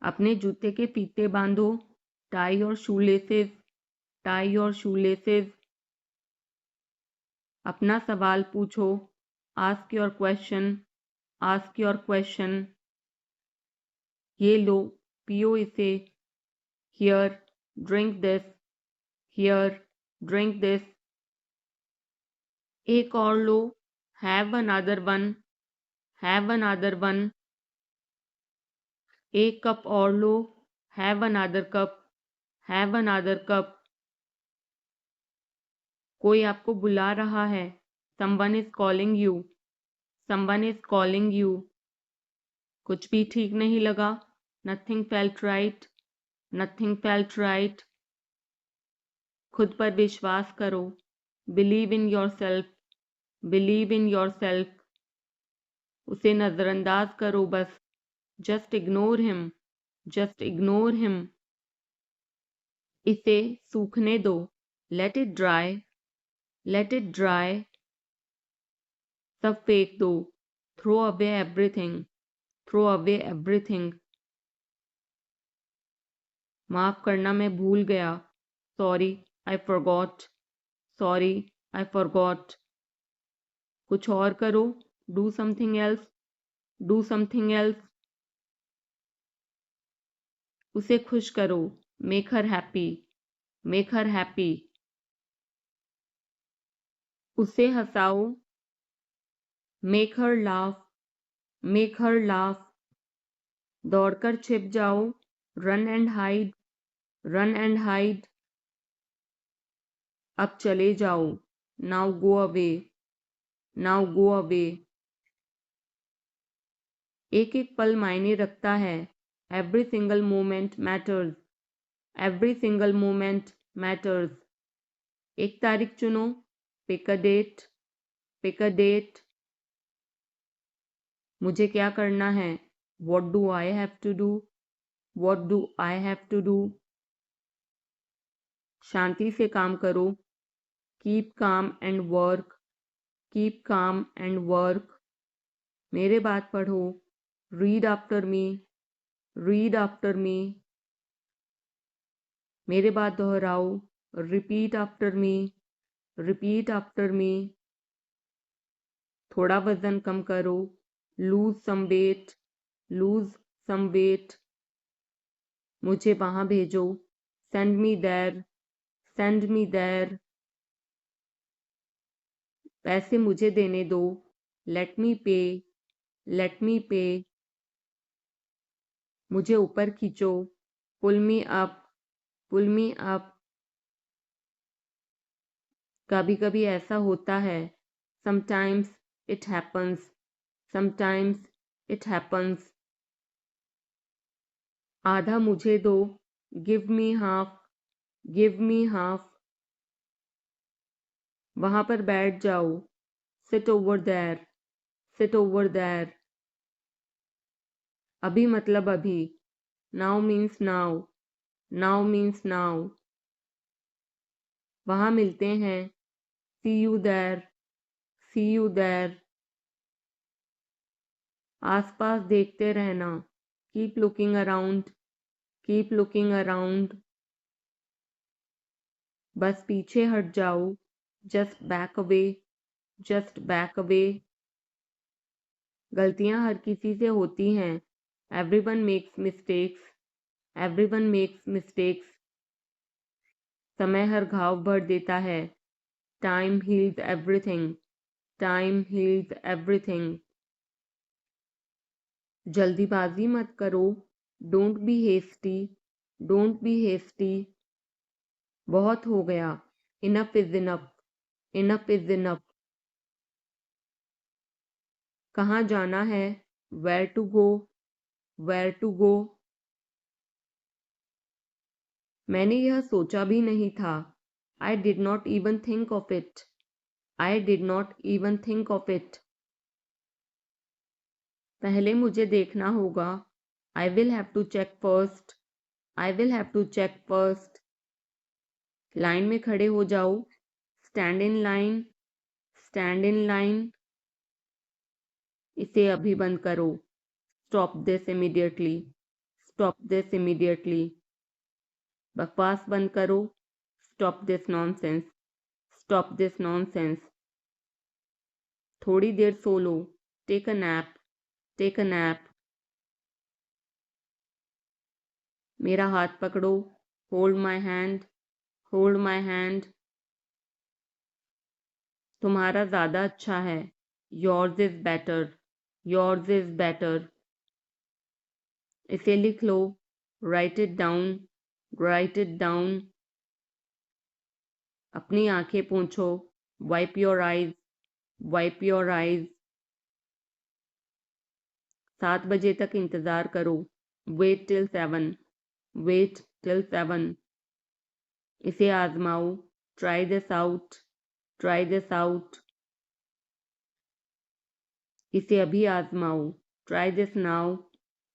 अपने जूते के फीते बांधो। टाई और शूलेसेस। टाई और शूलेसेस। अपना सवाल पूछो। Ask your question. Ask your question. ये लो, पियो इसे। Here, drink this. Here, drink this. एक और लो। Have another one. Have another one. एक कप और लो। Have another cup. Have another cup. कोई आपको बुला रहा है। Someone is calling you. Someone is calling you. कुछ भी ठीक नहीं लगा। Nothing felt right. Nothing felt right. खुद पर विश्वास करो। Believe in your self. Believe in yourself. उसे नज़रअंदाज करो बस। Just ignore him. Just ignore him. इसे सूखने दो। Let it dry. Let it dry. सब फेंक दो। Throw away everything. Throw away everything. माफ करना, मैं भूल गया। Sorry, I forgot. Sorry, I forgot. कुछ और करो। Do something else. Do something else. उसे खुश करो। Make her happy. Make her happy. उसे हंसाओ। Make her laugh. Make her laugh. दौड़कर छिप जाओ। Run and hide. Run and hide. अब चले जाओ। Now go away. Now go away. एक एक पल मायने रखता है। Every single moment matters. Every single moment matters. एक तारीख चुनो। Pick a date. Pick a date. मुझे क्या करना है? What do I have to do? What do I have to do? शांति से काम करो। Keep calm and work. Keep calm and work. मेरे बात पढ़ो। Read after me. Read after me. मेरे बात दोहराओ। Repeat after me. Repeat after me. थोड़ा वजन कम करो। Lose some weight. Lose some weight. मुझे वहां भेजो। Send me there. Send me there. पैसे मुझे देने दो। लेट मी पे। लेट मी पे। मुझे ऊपर खींचो। Pull me up. Pull me up. कभी कभी ऐसा होता है। Sometimes it happens. Sometimes it happens. आधा मुझे दो। Give me half. Give me half. वहां पर बैठ जाओ। Sit over there. Sit over there. अभी मतलब अभी। Now means now. Now means now. वहां मिलते हैं। See you there. See you there. आसपास देखते रहना। Keep looking around. Keep looking around. बस पीछे हट जाओ। Just back away. Just back away. गलतियां हर किसी से होती हैं। Everyone makes mistakes. Everyone makes mistakes. समय हर घाव भर देता है। Time heals everything. Time heals everything. जल्दीबाजी मत करो। Don't be hasty. Don't be hasty. बहुत हो गया। Enough is enough. Enough is enough. कहाँ जाना है? Where to go. Where to go. मैंने यह सोचा भी नहीं था। I did not even think of it. I did not even think of it. पहले मुझे देखना होगा। I will have to check first. I will have to check first. Line में खड़े हो जाओ। Stand in line. Stand in line. इसे अभी बंद करो। Stop this immediately. Stop this immediately. बकवास बंद करो। Stop this nonsense. Stop this nonsense. थोड़ी देर सो लो। Take a nap. Take a nap. मेरा हाथ पकड़ो। Hold my hand. Hold my hand. तुम्हारा ज़्यादा अच्छा है। Yours is better. Yours is better. इसे लिख लो। Write it down. Write it down. अपनी आंखें पोंछो। Wipe your eyes. Wipe your eyes. 7 बजे तक इंतज़ार करो। Wait till 7। Wait till 7। इसे आजमाओ। Try this out. Try this out. इसे अभी आजमाओ। Try this now.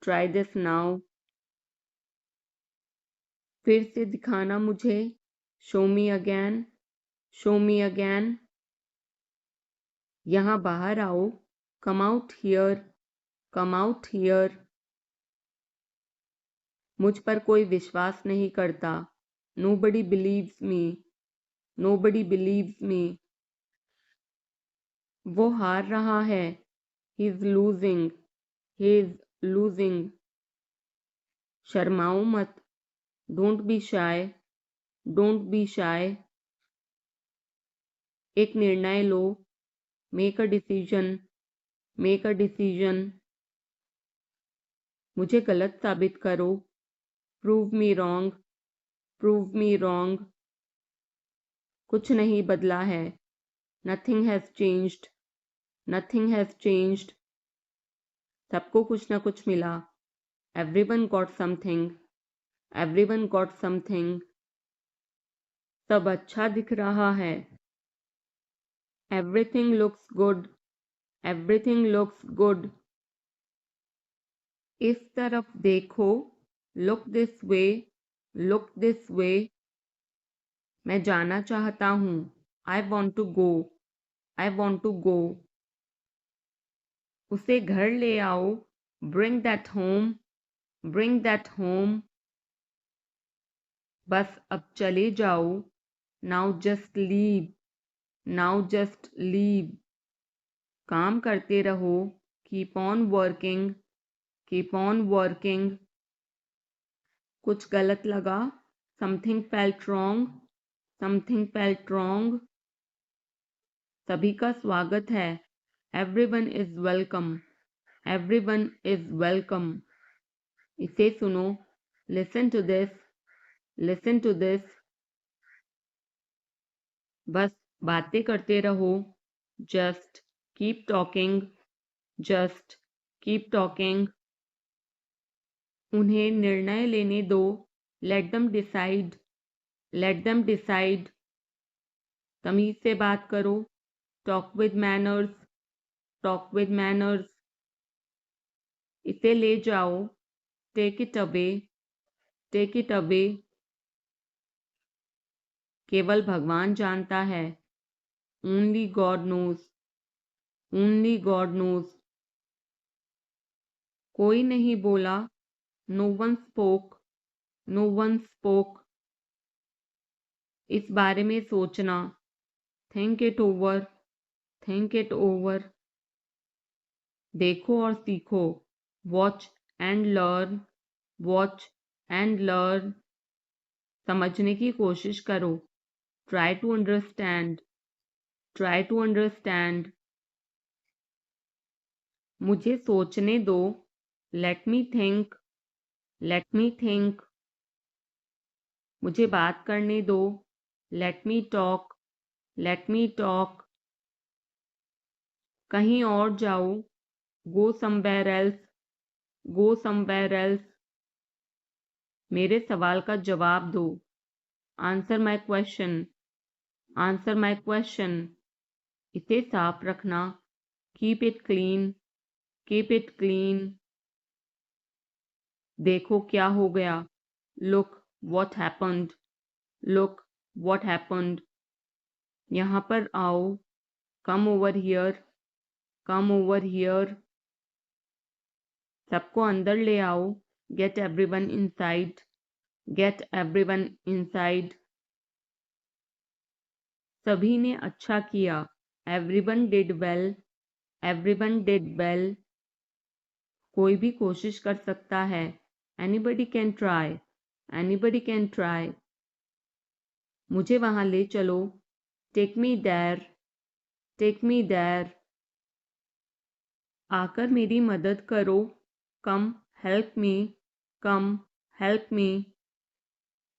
Try this now. फिर से दिखाना मुझे। Show me again. Show me again. यहाँ बाहर आओ। Come out here. Come out here. मुझ पर कोई विश्वास नहीं करता। Nobody believes me. Nobody believes me. वो हार रहा है। He is losing. He is losing. शर्माओ मत। Don't be shy. Don't be shy. एक निर्णय लो। Make a decision. Make a decision. मुझे गलत साबित करो। Prove me wrong. Prove me wrong. कुछ नहीं बदला है। Nothing has changed. Nothing has changed. सबको कुछ ना कुछ मिला। Everyone got something. Everyone got something. सब अच्छा दिख रहा है। Everything looks good. Everything looks good. इस तरफ देखो। Look this way. Look this way. मैं जाना चाहता हूँ। I want to go. I want to go. उसे घर ले आओ। Bring that home. Bring that home. बस अब चले जाओ। Now just leave. Now just leave. काम करते रहो। Keep on working. Keep on working. कुछ गलत लगा। Something felt wrong. Something felt wrong. सभी का स्वागत है। Everyone is welcome. Everyone is welcome. इसे सुनो। Listen to this. Listen to this. बस बातें करते रहो। Just keep talking. Just keep talking. उन्हें निर्णय लेने दो। Let them decide. Let them decide. तमीज से बात करो। Talk with manners. Talk with manners. इसे ले जाओ। Take it away. Take it away. केवल भगवान जानता है। Only God knows. Only God knows. कोई नहीं बोला। No one spoke. No one spoke. इस बारे में सोचना। Think it over. Think it over. देखो और सीखो। Watch and learn. Watch and learn. समझने की कोशिश करो। Try to understand. Try to understand. मुझे सोचने दो। Let me think. Let me think. मुझे बात करने दो। Let me talk. Let me talk. कहीं और जाओ। Go somewhere else. Go somewhere else. मेरे सवाल का जवाब दो। Answer my question. Answer my question. इसे साफ रखना। Keep it clean. Keep it clean. देखो क्या हो गया। Look what happened. Look what happened. यहाँ पर आओ। Come over here. Come over here. सबको अंदर ले आओ। Get everyone inside. Get everyone inside. सभी ने अच्छा किया। Everyone did well. Everyone did well. कोई भी कोशिश कर सकता है। Anybody can try. Anybody can try. मुझे वहां ले चलो। Take me there. Take me there. आकर मेरी मदद करो। Come help me. Come help me.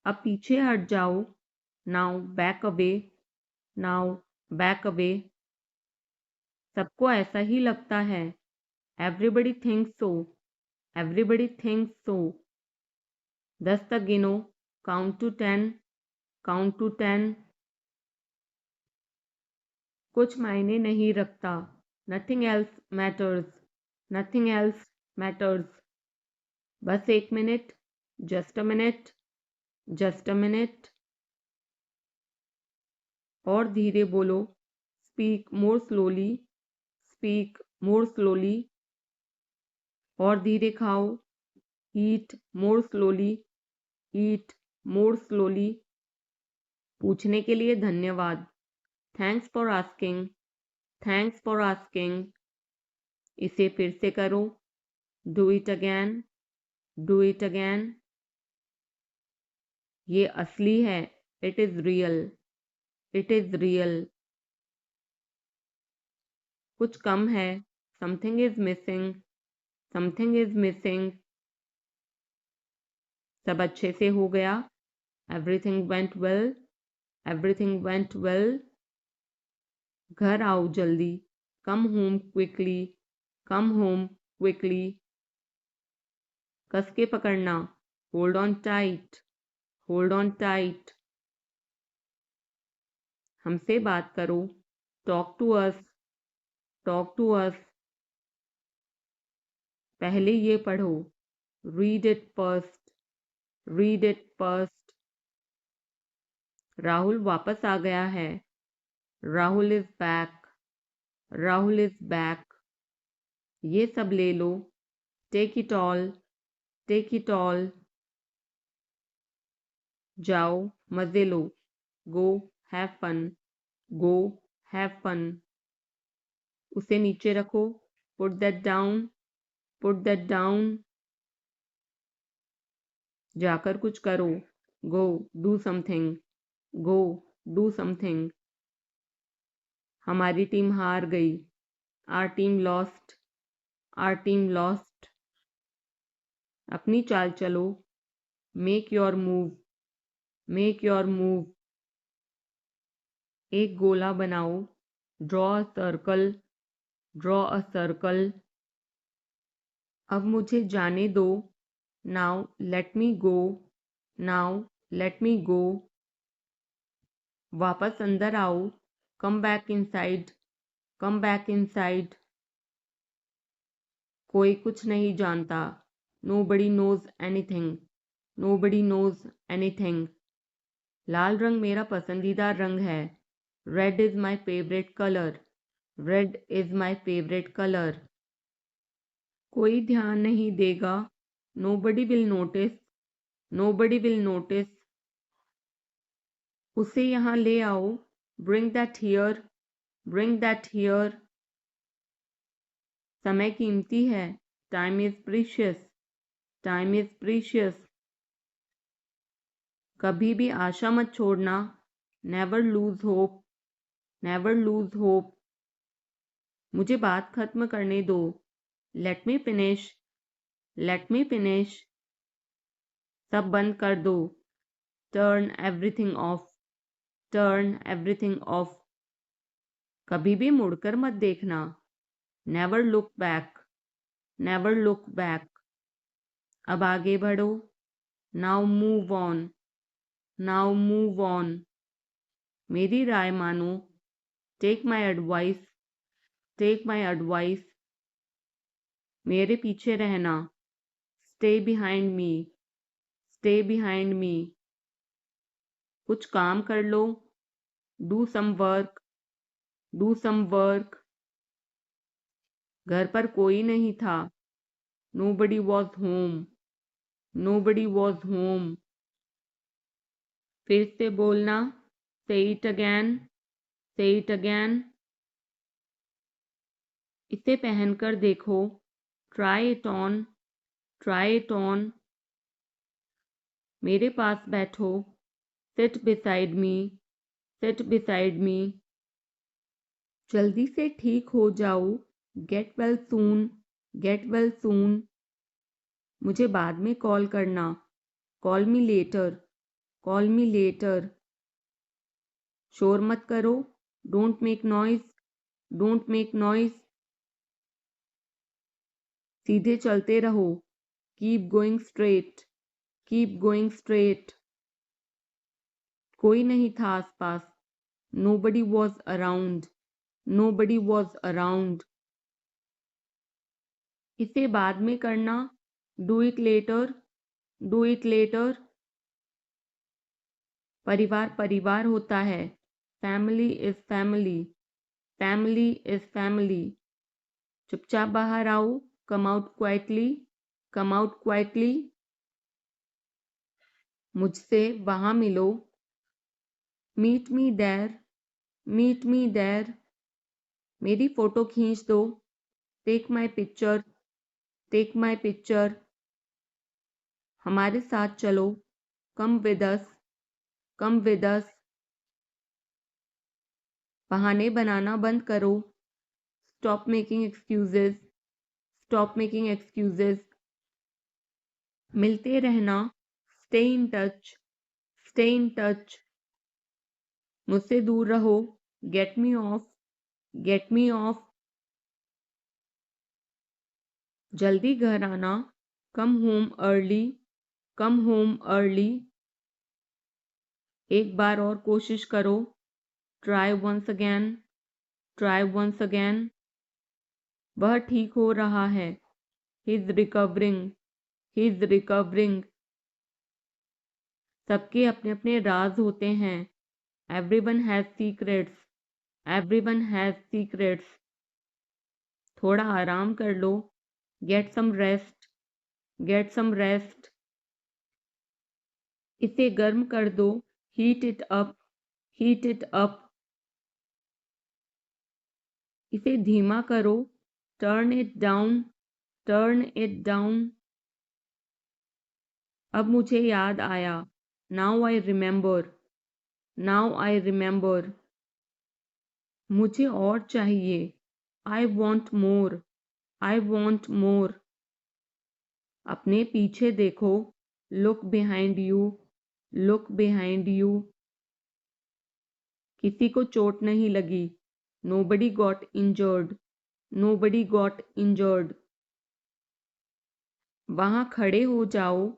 अब पीछे हट जाओ। Now back away. Now back away. सबको ऐसा ही लगता है। Everybody thinks so. Everybody thinks so. 10 तक गिनो। Count to 10. Count to 10. कुछ मायने नहीं रखता। Nothing else matters. Nothing else matters. बस एक minute. Just a minute. Just a minute. और धीरे बोलो। Speak more slowly. Speak more slowly. और धीरे खाओ। Eat more slowly. Eat more slowly. पूछने के लिए धन्यवाद। Thanks for asking. Thanks for asking. इसे फिर से करो। Do it again. Do it again. ये असली है। It is real. It is real. कुछ कम है। Something is missing. Something is missing. सब अच्छे से हो गया। Everything went well. Everything went well. घर आओ जल्दी. Come home quickly. Come home quickly. कस के पकड़ना. Hold on tight. Hold on tight. हमसे बात करो. Talk to us. Talk to us. पहले ये पढ़ो. Read it first. Read it first. Rahul वापस आ गया है. Rahul is back. Rahul is back. ये सब ले लो. Take it all. Take it all. जाओ मजे लो. Go have fun. Go have fun. उसे नीचे रखो. Put that down. Put that down. जाकर कुछ करो. Go do something. Go do something. हमारी टीम हार गई. Our team lost. Our team lost. अपनी चाल चलो. Make your move. Make your move. एक गोला बनाओ. Draw a circle. Draw a circle. अब मुझे जाने दो. नाउ लेट मी गो. नाउ लेट मी गो. वापस अंदर आओ. Come back inside. Come back inside. कोई कुछ नहीं जानता. Nobody knows anything. Nobody knows anything. लाल रंग मेरा पसंदीदा रंग है. Red is my favorite color. Red is my favorite color. कोई ध्यान नहीं देगा. Nobody will notice. Nobody will notice. उसे यहाँ ले आओ. Bring that here. Bring that here. समय कीमती है. Time is precious. Time is precious. कभी भी आशा मत छोड़ना. Never lose hope. Never lose hope. मुझे बात खत्म करने दो. Let me finish. Let me finish. सब बंद कर दो. Turn everything off. Turn everything off. कभी भी मुड़कर मत देखना. Never look back. Never look back. अब आगे बढ़ो. Now move on. Now move on. मेरी राय मानो. Take my advice. Take my advice. मेरे पीछे रहना. Stay behind me. Stay behind me. कुछ काम कर लो. Do some work. Do some work. घर पर कोई नहीं था. Nobody was home. Nobody was home. फिर से बोलना. Say it again. Say it again. इसे पहनकर देखो. Try it on. Try it on. मेरे पास बैठो. Sit beside me. Sit beside me. जल्दी से ठीक हो जाओ. Get well soon. Get well soon. मुझे बाद में कॉल करना. Call me later. Call me later. शोर मत करो. Don't make noise. Don't make noise. सीधे चलते रहो. Keep going straight. Keep going straight. कोई नहीं था आसपास. Nobody was around. Nobody was around. इसे बाद में करना. Do it later. Do it later. परिवार परिवार होता है. Family is family. Family is family. चुपचाप बाहर आओ. Come out quietly. Come out quietly. मुझसे वहां मिलो. Meet me there. Meet me there. मेरी फोटो खींच दो. Take my picture. Take my picture. हमारे साथ चलो. Come with us. Come with us. बहाने बनाना बंद करो. Stop making excuses. Stop making excuses. मिलते रहना. Stay in touch. Stay in touch. मुझसे दूर रहो, get me off, get me off. जल्दी घर आना, come home early, come home early. एक बार और कोशिश करो, try once again, try once again. वह ठीक हो रहा है, he is recovering, he is recovering. सबके अपने अपने राज होते हैं, everyone has secrets, everyone has secrets. थोड़ा आराम कर लो, get some rest, get some rest. इसे गर्म कर दो, heat it up, heat it up. इसे धीमा करो, turn it down, turn it down. अब मुझे याद आया, now I remember, now I remember. मुझे और चाहिए, I want more, I want more. अपने पीछे देखो, look behind you, look behind you. किसी को चोट नहीं लगी, nobody got injured, nobody got injured. वहां खड़े हो जाओ,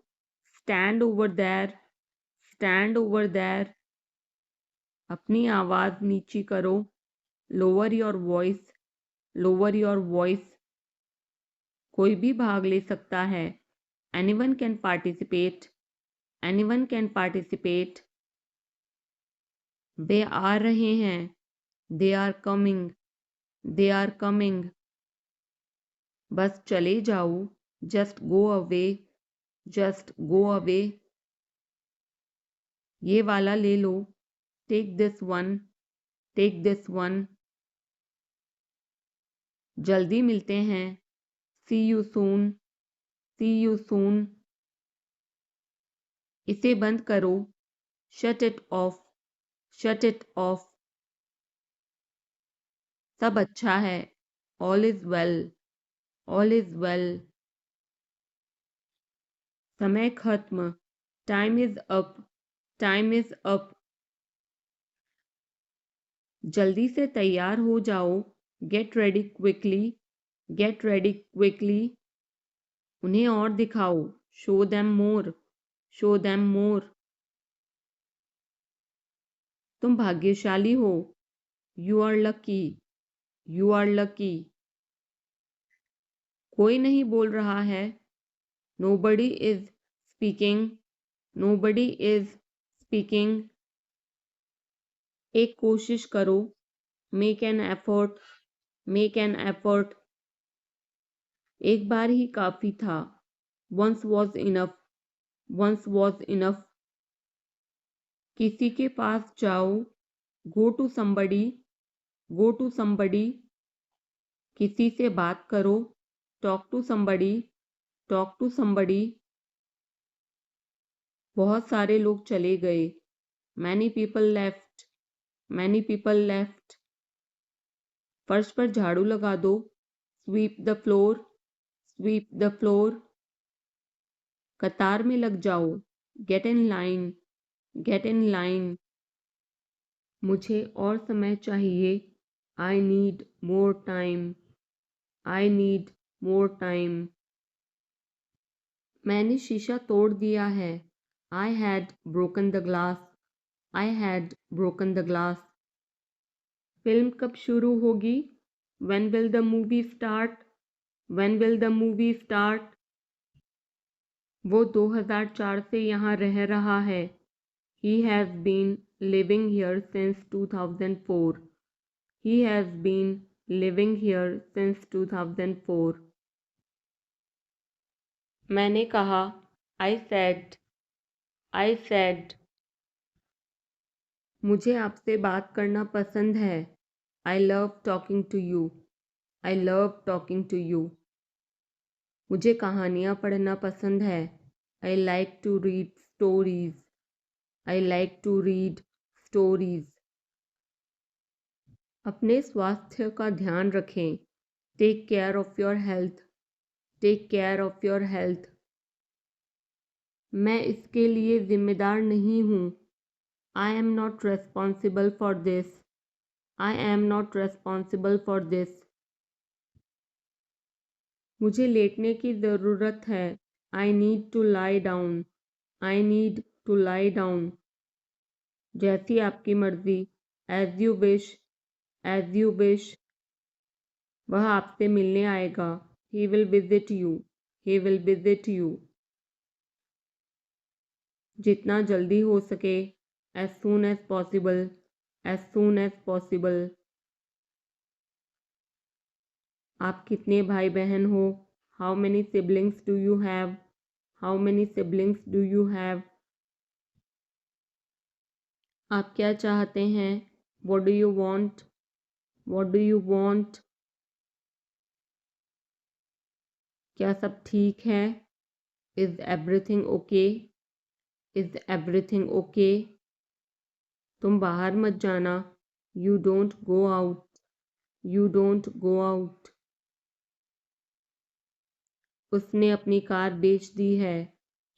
stand over there, stand over there. अपनी आवाज नीची करो, lower your voice, lower your voice. कोई भी भाग ले सकता है, anyone can participate, anyone can participate. वे आ रहे हैं, they are coming, they are coming. बस चले जाओ, just go away, just go away. ये वाला ले लो, take this one, take this one. जल्दी मिलते हैं, see you soon, see you soon. इसे बंद करो, shut it off, shut it off. सब अच्छा है, all is well, all is well. समय खत्म, time is up, time is up. जल्दी से तैयार हो जाओ, get ready quickly, get ready quickly. उन्हें और दिखाओ, show them more, show them more. तुम भाग्यशाली हो, you are lucky, you are lucky. कोई नहीं बोल रहा है, nobody is speaking, nobody is speaking. एक कोशिश करो, make an effort, make an effort. एक बार ही काफी था, once was enough, once was enough. किसी के पास जाओ, go to somebody, go to somebody. किसी से बात करो, talk to somebody, talk to somebody. बहुत सारे लोग चले गए, many people left, many people left. फर्श पर झाड़ू लगा दो, sweep the floor, sweep the floor. कतार में लग जाओ, get in line, get in line. मुझे और समय चाहिए, I need more time, I need more time. मैंने शीशा तोड़ दिया है, I had broken the glass, I had broken the glass. Film कब शुरू होगी, when will the movie start, when will the movie start. वो 2004 से यहाँ रह रहा है, he has been living here since 2004, he has been living here since 2004। मैंने कहा, आई सेड, आई सेड। मुझे आपसे बात करना पसंद है, I love talking to you, I love talking to you. मुझे कहानियाँ पढ़ना पसंद है, I like to read stories, I like to read stories. अपने स्वास्थ्य का ध्यान रखें, take care of your health, take care of your health. मैं इसके लिए जिम्मेदार नहीं हूँ, I am not responsible for this. I am not responsible for this. मुझे लेटने की ज़रूरत है. I need to lie down. I need to lie down. जैसी आपकी मर्जी. As you wish. As you wish. वह आपसे मिलने आएगा. He will visit you. He will visit you. जितना जल्दी हो सके. As soon as possible. As soon as possible. आप कितने भाई बहन हो? How many siblings do you have? How many siblings do you have? आप क्या चाहते हैं? What do you want? What do you want? क्या सब ठीक है? Is everything okay? Is everything okay? तुम बाहर मत जाना. You don't go out. You don't go out. उसने अपनी कार बेच दी है.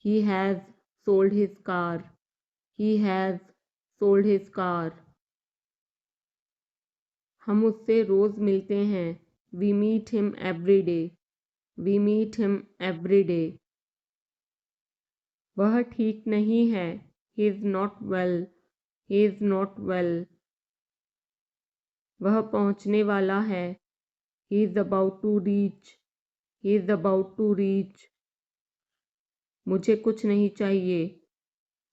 He has sold his car. He has sold his car. हम उससे रोज़ मिलते हैं. We meet him every day. We meet him every day. वह ठीक नहीं है. He is not well. He is not well. वह पहुंचने वाला है. He is about to reach. He is about to reach. मुझे कुछ नहीं चाहिए.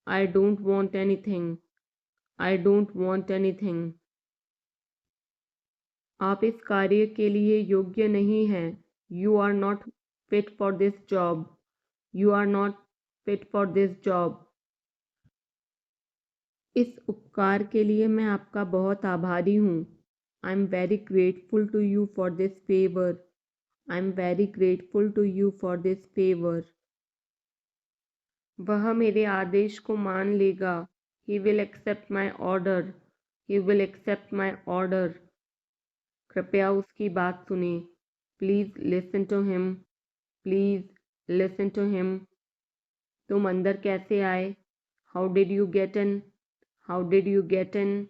I don't want anything. I don't want anything. आप इस कार्य के लिए योग्य नहीं हैं. You are not fit for this job. You are not fit for this job. इस उपकार के लिए मैं आपका बहुत आभारी हूँ. I'm very grateful to you for this favor. I'm very grateful to you for this favor. वह मेरे आदेश को मान लेगा. He will accept my order. He will accept my order. कृपया उसकी बात सुने. Please listen to him. Please listen to him. तुम अंदर कैसे आए? How did you get in? How did you get in?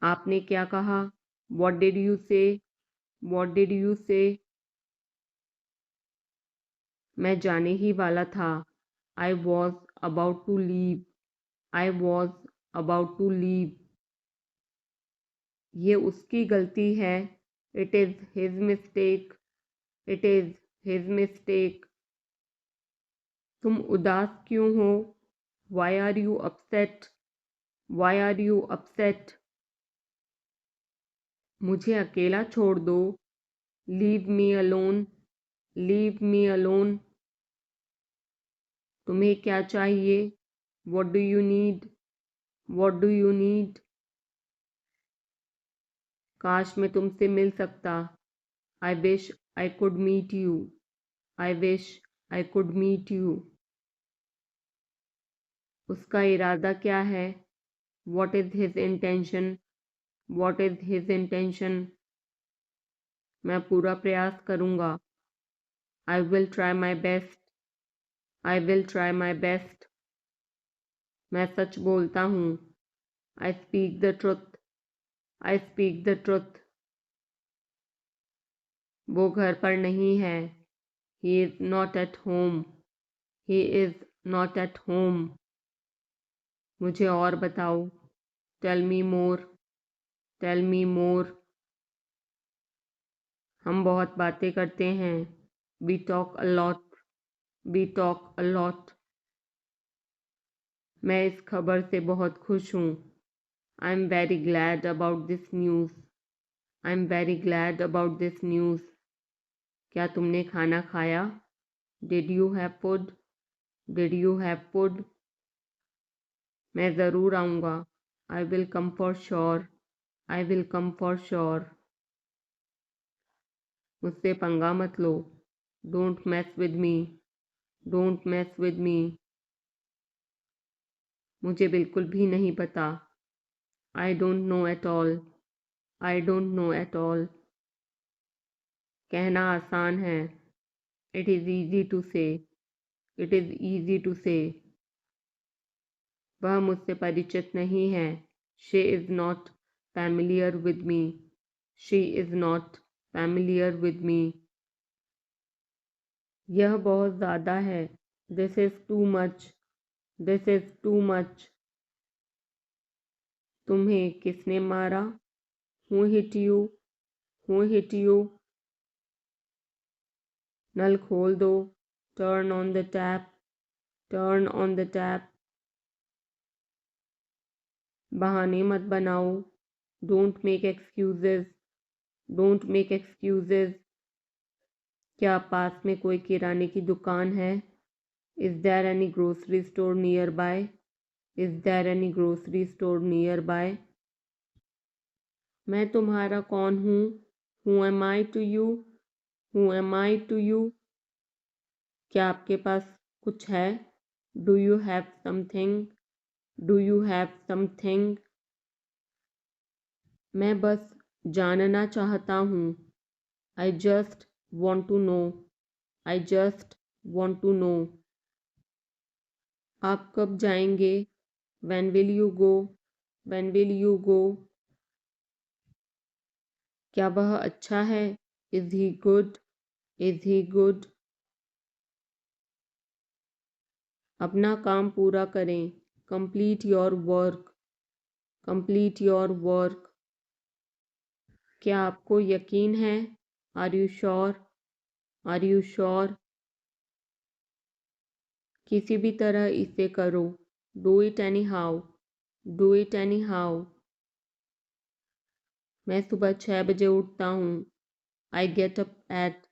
आपने क्या कहा? What did you say? What did you say? मैं जाने ही वाला था. I was about to leave. I was about to leave. ये उसकी गलती है. It is his mistake. It is his mistake. तुम उदास क्यों हो? Why are you upset? Why are you upset? मुझे अकेला छोड़ दो. Leave me alone. Leave me alone. तुम्हें क्या चाहिए? What do you need? What do you need? काश मैं तुमसे मिल सकता. I wish I could meet you. I wish I could meet you. उसका इरादा क्या है? What is his intention? What is his intention? मैं पूरा प्रयास करूँगा. I will try my best. I will try my best. मैं सच बोलता हूँ. I speak the truth. I speak the truth. वो घर पर नहीं है. He is not at home. He is not at home. मुझे और बताओ. Tell me more. Tell me more. हम बहुत बातें करते हैं. We talk a lot. We talk a lot. मैं इस खबर से बहुत खुश हूँ. I'm very glad about this news. I'm very glad about this news. क्या तुमने खाना खाया? Did you have food? Did you have food? मैं ज़रूर आऊँगा. I will come for sure. I will come for sure. मुझसे पंगा मत लो. Don't mess with me. Don't mess with me. मुझे बिल्कुल भी नहीं पता. I don't know at all. I don't know at all. कहना आसान है. It is easy to say. It is easy to say. वह मुझसे परिचित नहीं है। She is not familiar with me. She is not familiar with me. यह बहुत ज़्यादा है। This is too much. This is too much. तुम्हें किसने मारा? Who hit you? Who hit you? नल खोल दो। Turn on the tap. Turn on the tap. बहाने मत बनाओ। Don't make excuses. Don't make excuses. क्या पास में कोई किराने की दुकान है? Is there any grocery store nearby? Is there any grocery store nearby? मैं तुम्हारा कौन हूँ? Who am I to you? Who am I to you? क्या आपके पास कुछ है? Do you have something? Do you have something? मैं बस जानना चाहता हूँ। I just want to know. I just want to know. आप कब जाएंगे? When will you go? When will you go? क्या वह अच्छा है? Is he good? Is he good? अपना काम पूरा करें। Complete your work. Complete your work. क्या आपको यकीन है? Are you sure? Are you sure? किसी भी तरह इसे करो। Do it anyhow. Do it anyhow. मैं सुबह 6 बजे उठता हूँ। I get up at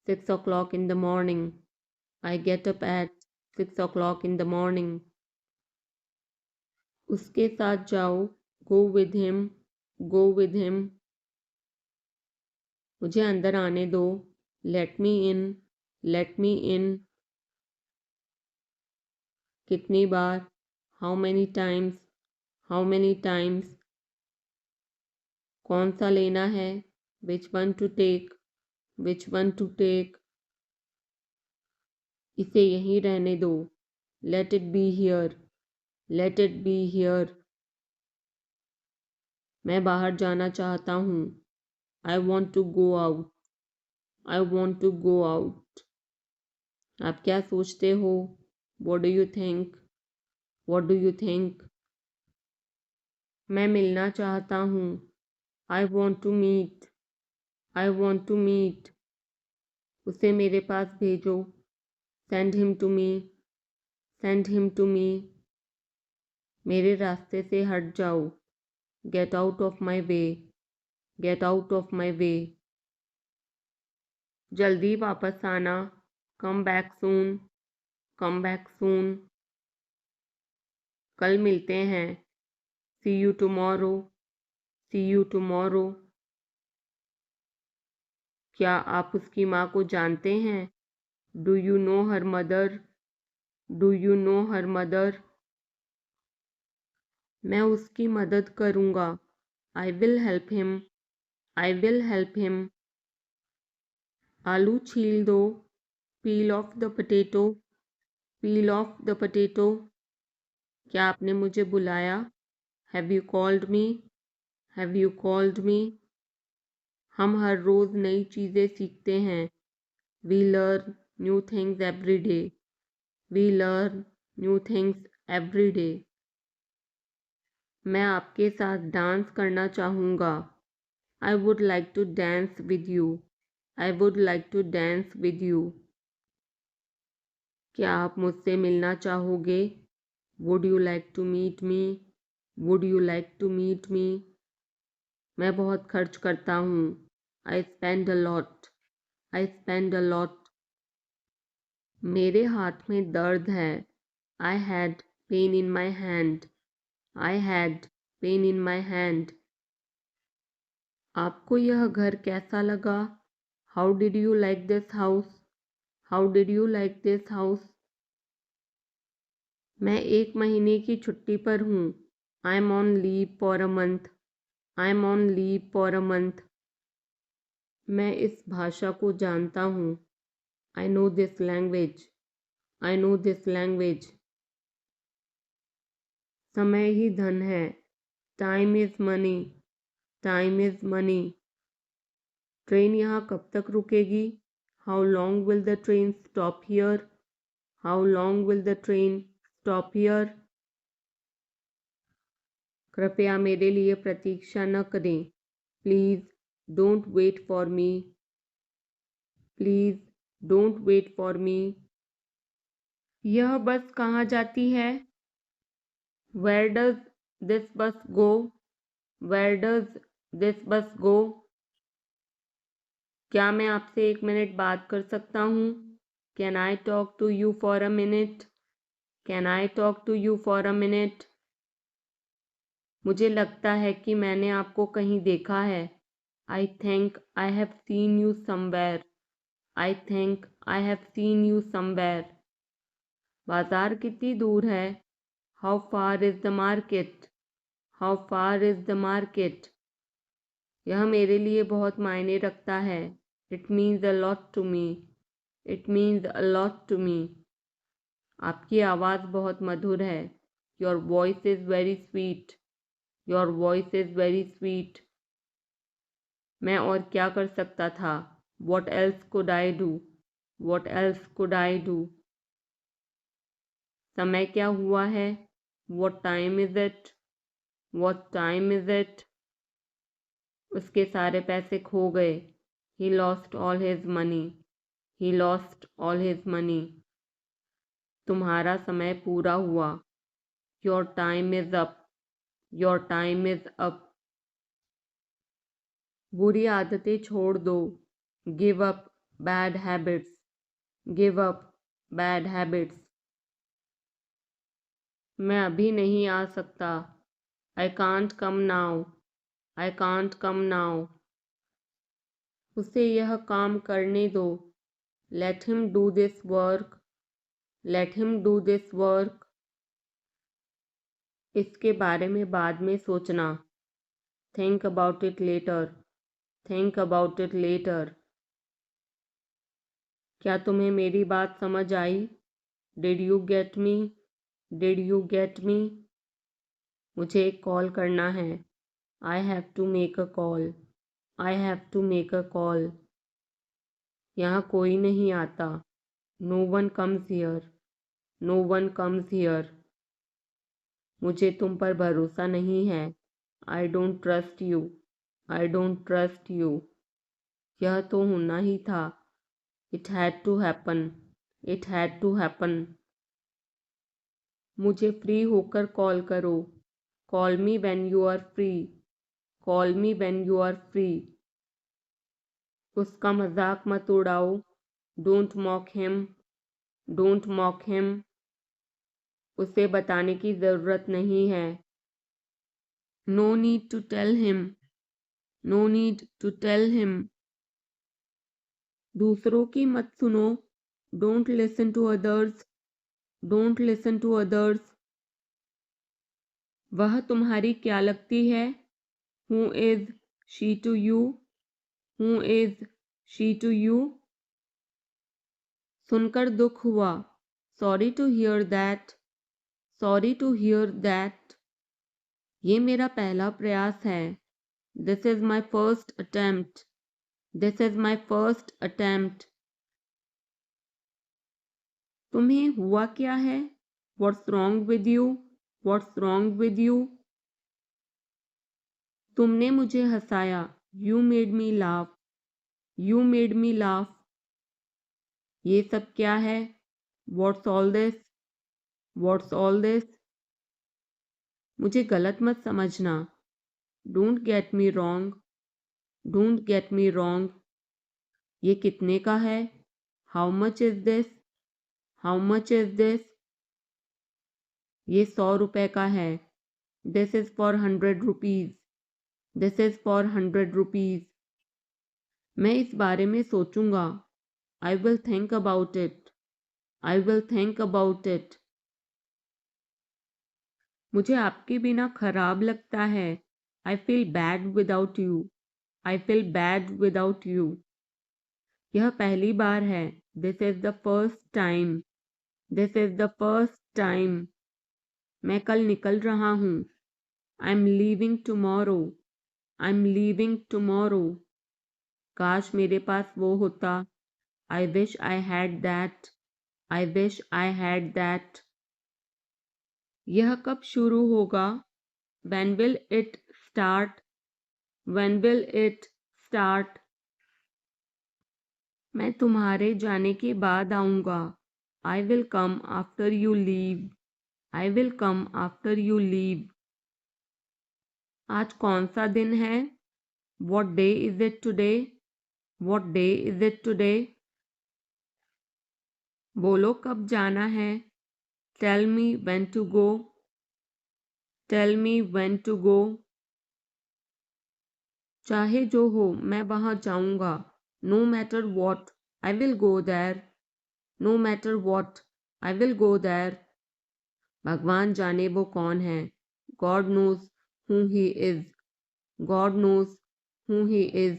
6 o'clock in the morning. I get up at 6 o'clock in the morning. उसके साथ जाओ। Go with him. Go with him. मुझे अंदर आने दो। Let me in. Let me in. कितनी बार? How many times? How many times? कौन सा लेना है? Which one to take? Which one to take? इसे यहीं रहने दो। Let it be here. Let it be here. मैं बाहर जाना चाहता हूँ। I want to go out. I want to go out. आप क्या सोचते हो? What do you think? What do you think? मैं मिलना चाहता हूँ। I want to meet. I want to meet. उसे मेरे पास भेजो। Send him to me. Send him to me. मेरे रास्ते से हट जाओ। Get out of my way. Get out of my way. जल्दी वापस आना। Come back soon. Come back soon. कल मिलते हैं। See you tomorrow. See you tomorrow. क्या आप उसकी माँ को जानते हैं? Do you know her mother? Do you know her mother? मैं उसकी मदद करूँगा। I will help him. I will help him. आलू छील दो। Peel off the potato. Peel off the potato. क्या आपने मुझे बुलाया? Have you called me? Have you called me? हम हर रोज़ नई चीज़ें सीखते हैं। We learn new things every day. We learn new things every day. मैं आपके साथ डांस करना चाहूँगा। I would like to dance with you. I would like to dance with you. क्या आप मुझसे मिलना चाहोगे? Would you like to meet me? Would you like to meet me? मैं बहुत खर्च करता हूँ। I spend a lot. I spend a lot. मेरे हाथ में दर्द है। I had pain in my hand. I had pain in my hand. आपको यह घर कैसा लगा? How did you like this house? How did you like this house? मैं 1 महीने की छुट्टी पर हूँ। I'm on leave for a month. I'm on leave for a month. मैं इस भाषा को जानता हूँ। I know this language. I know this language. समय ही धन है। Time is money. Time is money. Train यहाँ कब तक रुकेगी? How long will the train stop here? How long will the train stop here? कृपया मेरे लिए प्रतीक्षा न करें। Please don't wait for me. Please don't wait for me. यह बस कहाँ जाती है? वेयर डज दिस बस गो? वेयर डज दिस बस गो? क्या मैं आपसे 1 मिनट बात कर सकता हूँ? Can I talk to you for a minute? Can I talk to you for a minute? मुझे लगता है कि मैंने आपको कहीं देखा है। I think I have seen you somewhere. I think I have seen you somewhere. बाजार कितनी दूर है? How far is the market? How far is the market? यह मेरे लिए बहुत मायने रखता है। It means a lot to me. It means a lot to me. आपकी आवाज़ बहुत मधुर है। Your voice is very sweet. Your voice is very sweet. मैं और क्या कर सकता था? What else could I do? What else could I do? समय क्या हुआ है? What time is it? What time is it? उसके सारे पैसे खो गए। He lost all his money. He lost all his money. तुम्हारा समय पूरा हुआ। Your time is up. Your time is up. बुरी आदतें छोड़ दो। Give up bad habits. Give up bad habits. मैं अभी नहीं आ सकता। I can't come now. I can't come now. उसे यह काम करने दो। Let him do this work. Let him do this work. इसके बारे में बाद में सोचना। Think about it later. Think about it later. क्या तुम्हें मेरी बात समझ आई? Did you get me? Did you get me? मुझे एक कॉल करना है। I have to make a call. I have to make a call. यहाँ कोई नहीं आता। No one comes here. No one comes here. मुझे तुम पर भरोसा नहीं है। I don't trust you. I don't trust you. यह तो होना ही था। It had to happen. It had to happen. मुझे फ्री होकर कॉल करो। Call me when you are free. Call me when you are free. उसका मजाक मत उड़ाओ। Don't mock him. Don't mock him. उसे बताने की ज़रूरत नहीं है। No need to tell him. No need to tell him. दूसरों की मत सुनो। Don't listen to others. Don't listen to others. वह तुम्हारी क्या लगती है? Who is she to you? Who is she to you? सुनकर दुख हुआ। Sorry to hear that. Sorry to hear that. ये मेरा पहला प्रयास है। This is my first attempt. This is my first attempt. तुम्हें हुआ क्या है? What's wrong with you? What's wrong with you? तुमने मुझे हंसाया। You made me laugh. You made me laugh. ये सब क्या है? What's all this? What's all this? मुझे गलत मत समझना। Don't get me wrong. Don't get me wrong. ये कितने का है? How much is this? How much is this? ये 100 रुपए का है। This is for 100 rupees. This is for 100 rupees. मैं इस बारे में सोचूंगा। I will think about it. I will think about it. मुझे आपके बिना खराब लगता है। I feel bad without you. I feel bad without you. यह पहली बार है। This is the first time. This is the first time. मैं कल निकल रहा हूँ। I'm leaving tomorrow. I'm leaving tomorrow. काश मेरे पास वो होता। I wish I had that. I wish I had that. यह कब शुरू होगा? When will it start? When will it start? मैं तुम्हारे जाने के बाद आऊँगा। I will come after you leave. I will come after you leave. आज कौन सा दिन है? What day is it today? What day is it today? बोलो कब जाना है? Tell me when to go. Tell me when to go. चाहे जो हो मैं वहाँ जाऊँगा। No matter what, I will go there. No matter what, I will go there. भगवान जाने वो कौन है। God knows who he is. God knows who he is.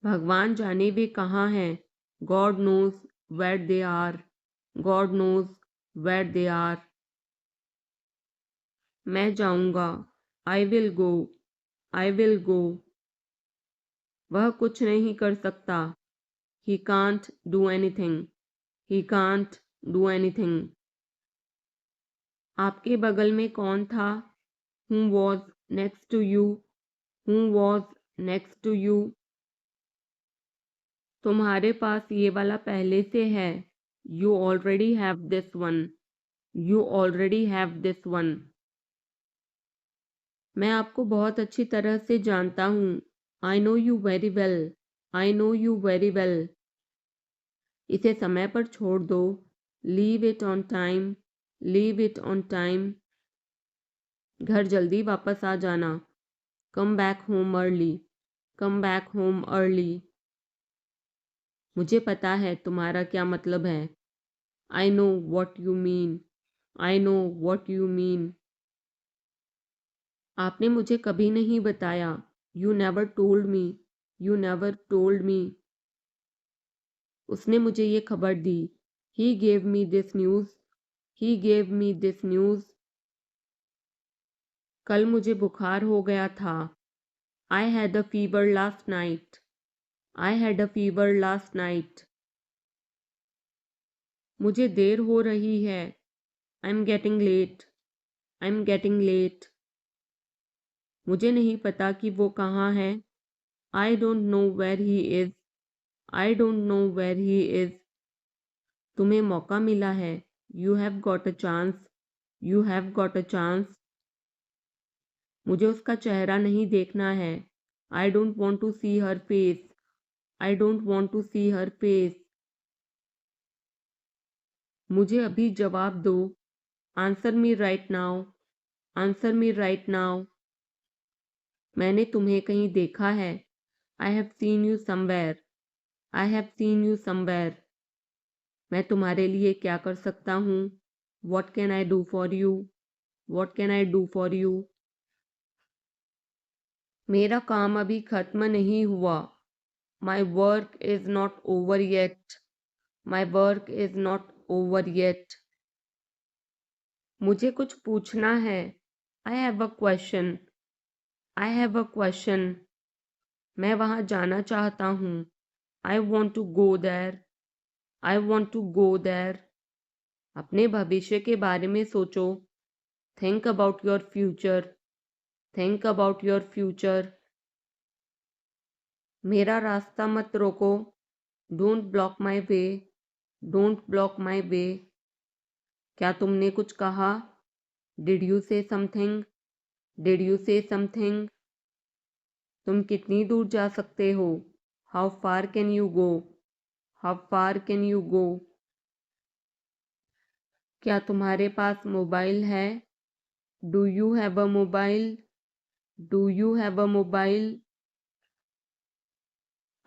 भगवान जाने वे कहाँ हैं। God knows where they are. God knows where they are. मैं जाऊँगा। I will go. I will go. वह कुछ नहीं कर सकता। He can't do anything. He can't do anything. आपके बगल में कौन था? Who was next to you? Who was next to you? तुम्हारे पास ये वाला पहले से है। You already have this one. You already have this one. मैं आपको बहुत अच्छी तरह से जानता हूँ। I know you very well. I know you very well. इसे समय पर छोड़ दो। Leave it on time. Leave it on time. घर जल्दी वापस आ जाना। Come back home early. Come back home early. मुझे पता है तुम्हारा क्या मतलब है। I know what you mean. I know what you mean. आपने मुझे कभी नहीं बताया। You never told me. You never told me. उसने मुझे ये खबर दी। He gave me this news. He gave me this news. कल मुझे बुखार हो गया था। I had a fever last night. I had a fever last night. मुझे देर हो रही है। I'm getting late. I'm getting late. मुझे नहीं पता कि वो कहाँ है। I don't know where he is. I don't know where he is. तुम्हें मौका मिला है। You have got a chance. You have got a chance. मुझे उसका चेहरा नहीं देखना है। I don't want to see her face. I don't want to see her face. मुझे अभी जवाब दो। Answer me right now. Answer me right now. मैंने तुम्हें कहीं देखा है। I have seen you somewhere. I have seen you somewhere. मैं तुम्हारे लिए क्या कर सकता हूँ? What can I do for you? What can I do for you? मेरा काम अभी खत्म नहीं हुआ। My work is not over yet. My work is not over yet. मुझे कुछ पूछना है। I have a question. I have a question. मैं वहाँ जाना चाहता हूँ। I want to go there. I want to go there. अपने भविष्य के बारे में सोचो। Think about your future. Think about your future. मेरा रास्ता मत रोको। Don't block my way. Don't block my way. क्या तुमने कुछ कहा? Did you say something? Did you say something? तुम कितनी दूर जा सकते हो? How far can you go? How far can you go? क्या तुम्हारे पास मोबाइल है? Do you have a mobile? Do you have a mobile?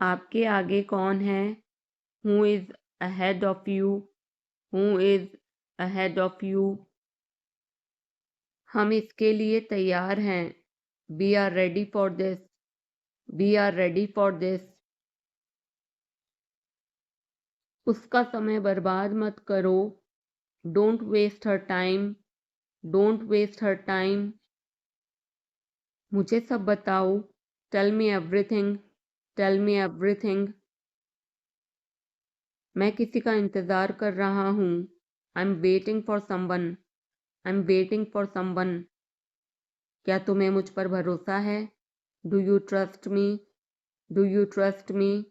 आपके आगे कौन है? Who is ahead of you? Who is ahead of you? हम इसके लिए तैयार हैं। We are ready for this. We are ready for this. उसका समय बर्बाद मत करो। Don't waste her time. Don't waste her time. मुझे सब बताओ. Tell me everything. Tell me everything. मैं किसी का इंतज़ार कर रहा हूँ. I'm waiting for someone. I'm waiting for someone. क्या तुम्हें मुझ पर भरोसा है? Do you trust me? Do you trust me?